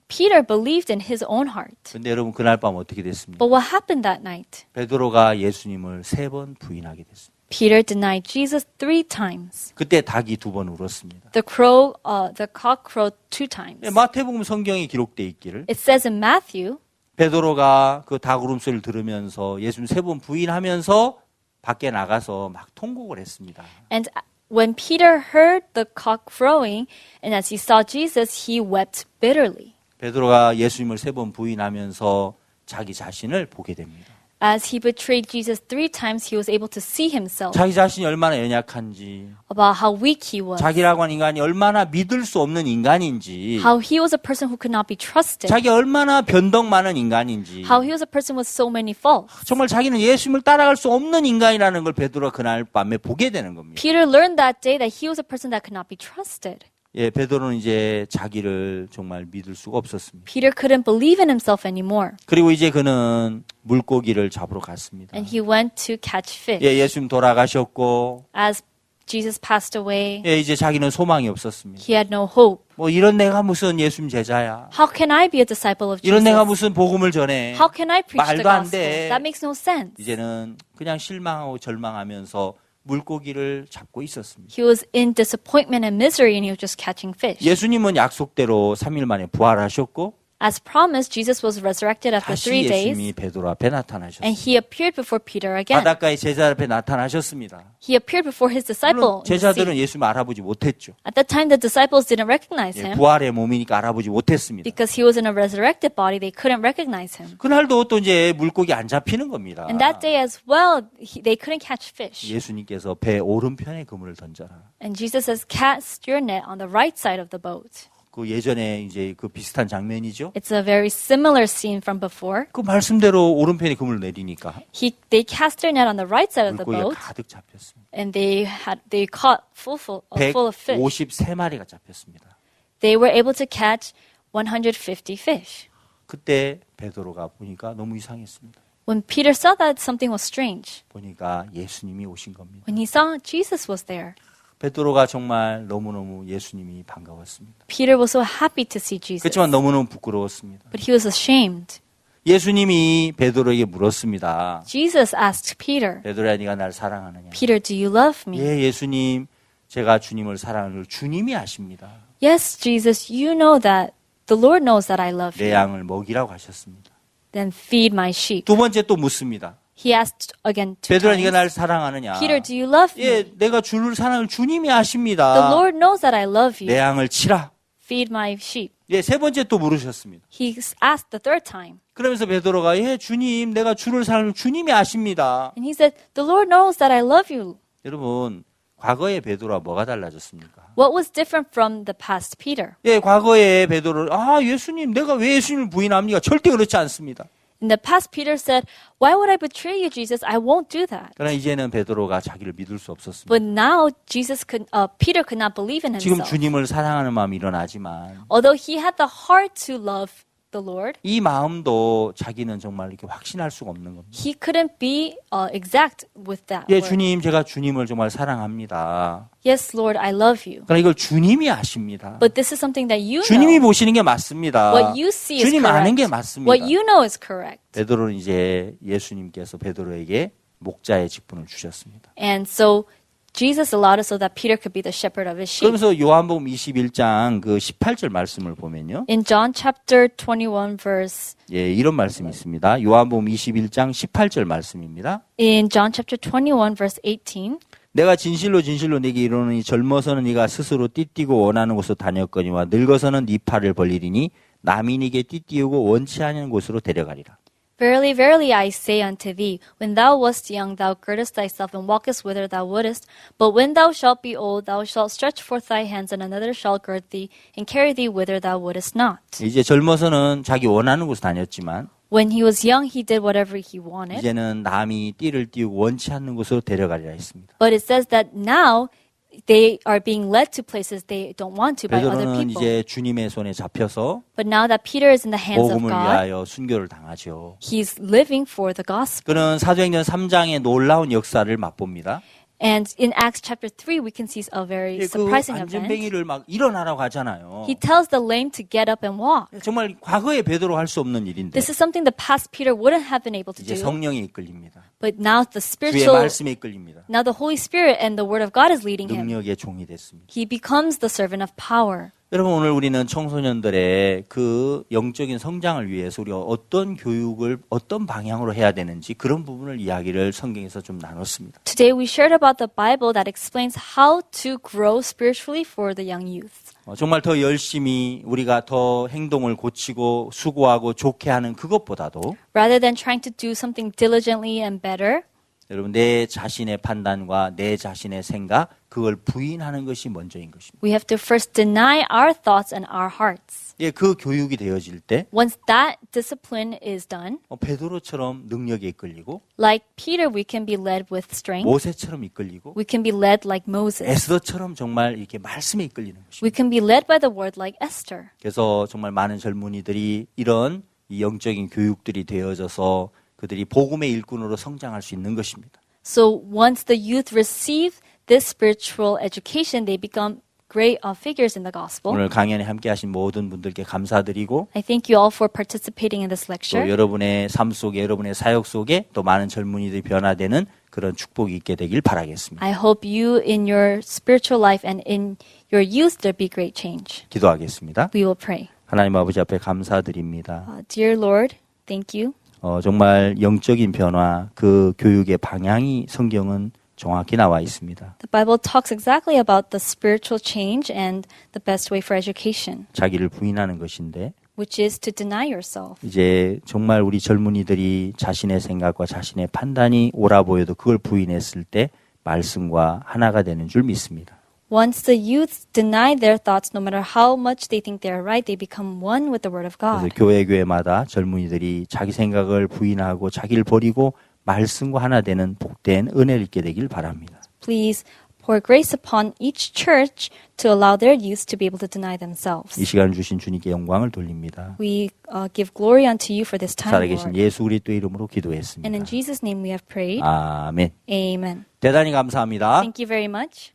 Peter believed in his own heart. 근데 여러분 그날 밤 어떻게 됐습니까? But what happened that night? 베드로가 예수님을 3번 부인하게 됐습니다. Peter denied Jesus 3 times. 그때 닭이 2번 울었습니다. The cock crowed 2 times. 마태복음 성경에 기록되어 있기를 It says in Matthew, 베드로가 그 닭 울음소리를 들으면서 예수님 3번 부인하면서 밖에 나가서 막 통곡을 했습니다. and when Peter heard the cock crowing, and as he saw Jesus, he wept bitterly. 베드로가 예수님을 3번 부인하면서 자기 자신을 보게 됩니다. As he betrayed Jesus 3 times, he was able to see himself, 자기 자신이 얼마나 연약한지, about how weak he was, 자기라고 하는 인간이 얼마나 믿을 수 없는 인간인지, how he was a person who could not be trusted, 자기 얼마나 변덕 많은 인간인지, how he was a person with so many faults. 정말 자기는 예수님을 따라갈 수 없는 인간이라는 걸 베드로가 그날 밤에 보게 되는 겁니다. Peter learned that day that he was a person that could not be trusted. 예, 베드로는 이제 자기를 정말 믿을 수가 없었습니다. Peter couldn't believe in himself anymore, 그리고 이제 그는 물고기를 잡으러 갔습니다. and he went to catch fish. 예, 예수님 돌아가셨고, As Jesus passed away, 예, 이제 자기는 소망이 없었습니다. he had no hope. 뭐 이런 내가 무슨 예수님 제자야. How can I be a disciple of 이런 Jesus? 내가 무슨 복음을 전해. How can I preach the 말도 안 gospel? 돼. That makes no sense. 이제는 그냥 실망하고 절망하면서 물고기를 잡고 있었습니다. He was in disappointment and misery, and he was just catching fish. 예수님은 약속대로 3일 만에 부활하셨고 As promised, Jesus was resurrected after 다시 3 예수님이 days, 베드로 앞에 and 나타나셨습니다. he appeared before Peter again. 바닷가의 제자 앞에 나타나셨습니다. He appeared before his disciple. 물론 in the 제자들은 sea. 예수님 알아보지 못했죠. At that time, the disciples didn't recognize 예, him 부활의 몸이니까 알아보지 못했습니다. because he was in a resurrected body. They couldn't recognize him. 그날도 또 이제 물고기 안 잡히는 겁니다. And that day as well, they couldn't catch fish. 예수님께서 배 오른편에 그물을 던져라. And Jesus says, "Cast your net on the right side of the boat." 그 예전에 이제 그 비슷한 장면이죠. It's a very similar scene from before. 그 말씀대로 오른편에 그물 내리니까 They cast their net on the right side of the 물고기가 boat, 가득 잡혔습니다. and they caught full of fish. 153마리가 잡혔습니다. They were able to catch 150 fish. 그때 베드로가 보니까 너무 이상했습니다. When Peter saw that something was strange, 보니까 예수님이 오신 겁니다. when he saw Jesus was there, 베드로가 정말 너무너무 예수님이 반가웠습니다. Peter was so happy to see Jesus. 그렇지만 너무너무 부끄러웠습니다. But he was ashamed. 예수님이 베드로에게 물었습니다. Jesus asked Peter, 베드로야 네가 날 사랑하느냐? Peter, do you love me? 예, 예수님. 제가 주님을 사랑하는 걸 주님이 아십니다. Yes, Jesus, you know that. The Lord knows that I love 내 you. 양을 먹이라고 하셨습니다. Then feed my sheep. 두 번째 또 묻습니다. He asked again 2 베드로야 네가 times, 날 사랑하느냐? Peter, do you love me? 예, 내가 주를 사랑을 주님이 The 아십니다. Lord knows that I love 내 you. 양을 치라. Feed my sheep. 예, 세 번째 또 물으셨습니다. He asked the third time. 그러면서 베드로가 예, 주님, 내가 주를 사랑을 주님이 아십니다. And he said, the Lord knows that I love you. 여러분, 과거의 베드로와 뭐가 달라졌습니까? What was different from the past Peter? 예, 과거의 베드로, 예수님, 내가 왜 예수님을 부인합니까? 절대 그렇지 않습니다. In the past, Peter said, why would I betray you, Jesus? I won't do that. 그러나 이제는 베드로가 자기를 믿을 수 없었습니다. But now, Peter could not believe in 지금 himself. 주님을 사랑하는 마음이 일어나지만 Although he had the heart to love the Lord, 이 마음도 자기는 정말 이렇게 확신할 수가 없는 겁니다. he couldn't be exact with that 예, word. 주님, 제가 주님을 정말 사랑합니다. Yes, Lord, I love you. 그러나 이걸 주님이 아십니다. But this is something that you 주님이 know. 보시는 게 맞습니다. What you see is 주님 아는 게 correct. 맞습니다. What you know is correct. 베드로는 이제 예수님께서 베드로에게 목자의 직분을 주셨습니다. And so Jesus allowed it so that Peter could be the shepherd of his sheep. 그러면서 요한복음 21장 그 18절 말씀을 보면요. In John chapter 21 verse 예, 이런 말씀이 있습니다. 요한복음 21장 18절 말씀입니다. in John chapter 21 verse 18 내가 진실로 진실로 네게 이르노니 젊어서는 네가 스스로 띠띠고 원하는 곳으로 다녔거니와 늙어서는 네 팔을 벌리리니 남이 네게 띠띠우고 원치 않은 곳으로 데려가리라. Verily, verily, I say unto thee, when thou wast young, thou girdest thyself and walkest whither thou wouldest. But when thou shalt be old, thou shalt stretch forth thy hands, and another shall gird thee and carry thee whither thou wouldest not. 이제 젊어서는 자기 원하는 곳을 다녔지만 When he was young, he did whatever he wanted. 이제는 남이 띠를 띠우고 원치 않는 곳으로 데려가리라 했습니다. But it says that now they are being led to places they don't want to by other 베드로는 people. 이제 주님의 손에 잡혀서 But now that Peter is in the hands of 복음을 God, 위하여 순교를 당하죠. he's living for the gospel. 그는 사도행전 3장의 놀라운 역사를 맛봅니다. And in Acts chapter 3, we can see a very 그 surprising event. 안전뱅이를 막 일어나라고 하잖아요. He tells the lame to get up and walk. 정말 과거에 베드로 할 수 없는 일인데 This is something the past Peter wouldn't have been able to 이제 do. 성령이 이끌립니다. But now the 주의 spiritual, 말씀에 이끌립니다. now the Holy Spirit and the Word of God is leading him. 능력의 종이 됐습니다. He becomes the servant of power. 여러분 오늘 우리는 청소년들의 그 영적인 성장을 위해서 우리가 어떤 교육을 어떤 방향으로 해야 되는지 그런 부분을 이야기를 성경에서 좀 나눴습니다. Today we shared about the Bible that explains how to grow spiritually for the young youth. 정말 더 열심히 우리가 더 행동을 고치고 수고하고 좋게 하는 그것보다도 Rather than trying to do something diligently and better, 여러분 내 자신의 판단과 내 자신의 생각 그걸 부인하는 것이 먼저인 것입니다. we have to first deny our thoughts and our hearts. 예, 그 교육이 되어질 때 Once that discipline is done, 베드로처럼 능력에 이끌리고 like Peter, we can be led with strength. 모세처럼 이끌리고 We can be led like Moses. 에스더처럼 정말 이렇게 말씀에 이끌리는 것입니다. We can be led by the word like Esther. 그래서 정말 많은 젊은이들이 이런 이 영적인 교육들이 되어져서 그들이 복음의 일꾼으로 성장할 수 있는 것입니다. So once the youth receive this spiritual education, they become great figures in the gospel. 오늘 강연에 함께하신 모든 분들께 감사드리고 I thank you all for participating in this 또 lecture. 여러분의 삶 속에 여러분의 사역 속에 또 많은 젊은이들이 변화되는 그런 축복이 있게 되길 바라겠습니다. I hope you in your spiritual life and in your youth there be great change. 기도하겠습니다. We will pray. 하나님 아버지 앞에 감사드립니다. Dear Lord, thank you. 정말 영적인 변화, 그 교육의 방향이 성경은 정확히 나와 있습니다. The Bible talks exactly about the spiritual change and the best way for education, 자기를 부인하는 것인데 which is to deny yourself. 이제 정말 우리 젊은이들이 자신의 생각과 자신의 판단이 옳아 보여도 그걸 부인했을 때 말씀과 하나가 되는 줄 믿습니다. Once the youths deny their thoughts, no matter how much they think they are right, they become one with the Word of 그래서 God. 교회마다 젊은이들이 자기 생각을 부인하고 자기를 버리고 말씀과 하나 되는 복된 은혜를 있게 되길 바랍니다. Please pour grace upon each church to allow their youth to be able to deny themselves. 이 시간을 주신 주님께 영광을 돌립니다. We give glory unto you for this time, 살아계신 Lord. 예수 그리스도의 이름으로 And in 기도했습니다. Jesus' name we have prayed. 아멘. Amen. 대단히 감사합니다. Thank you very much.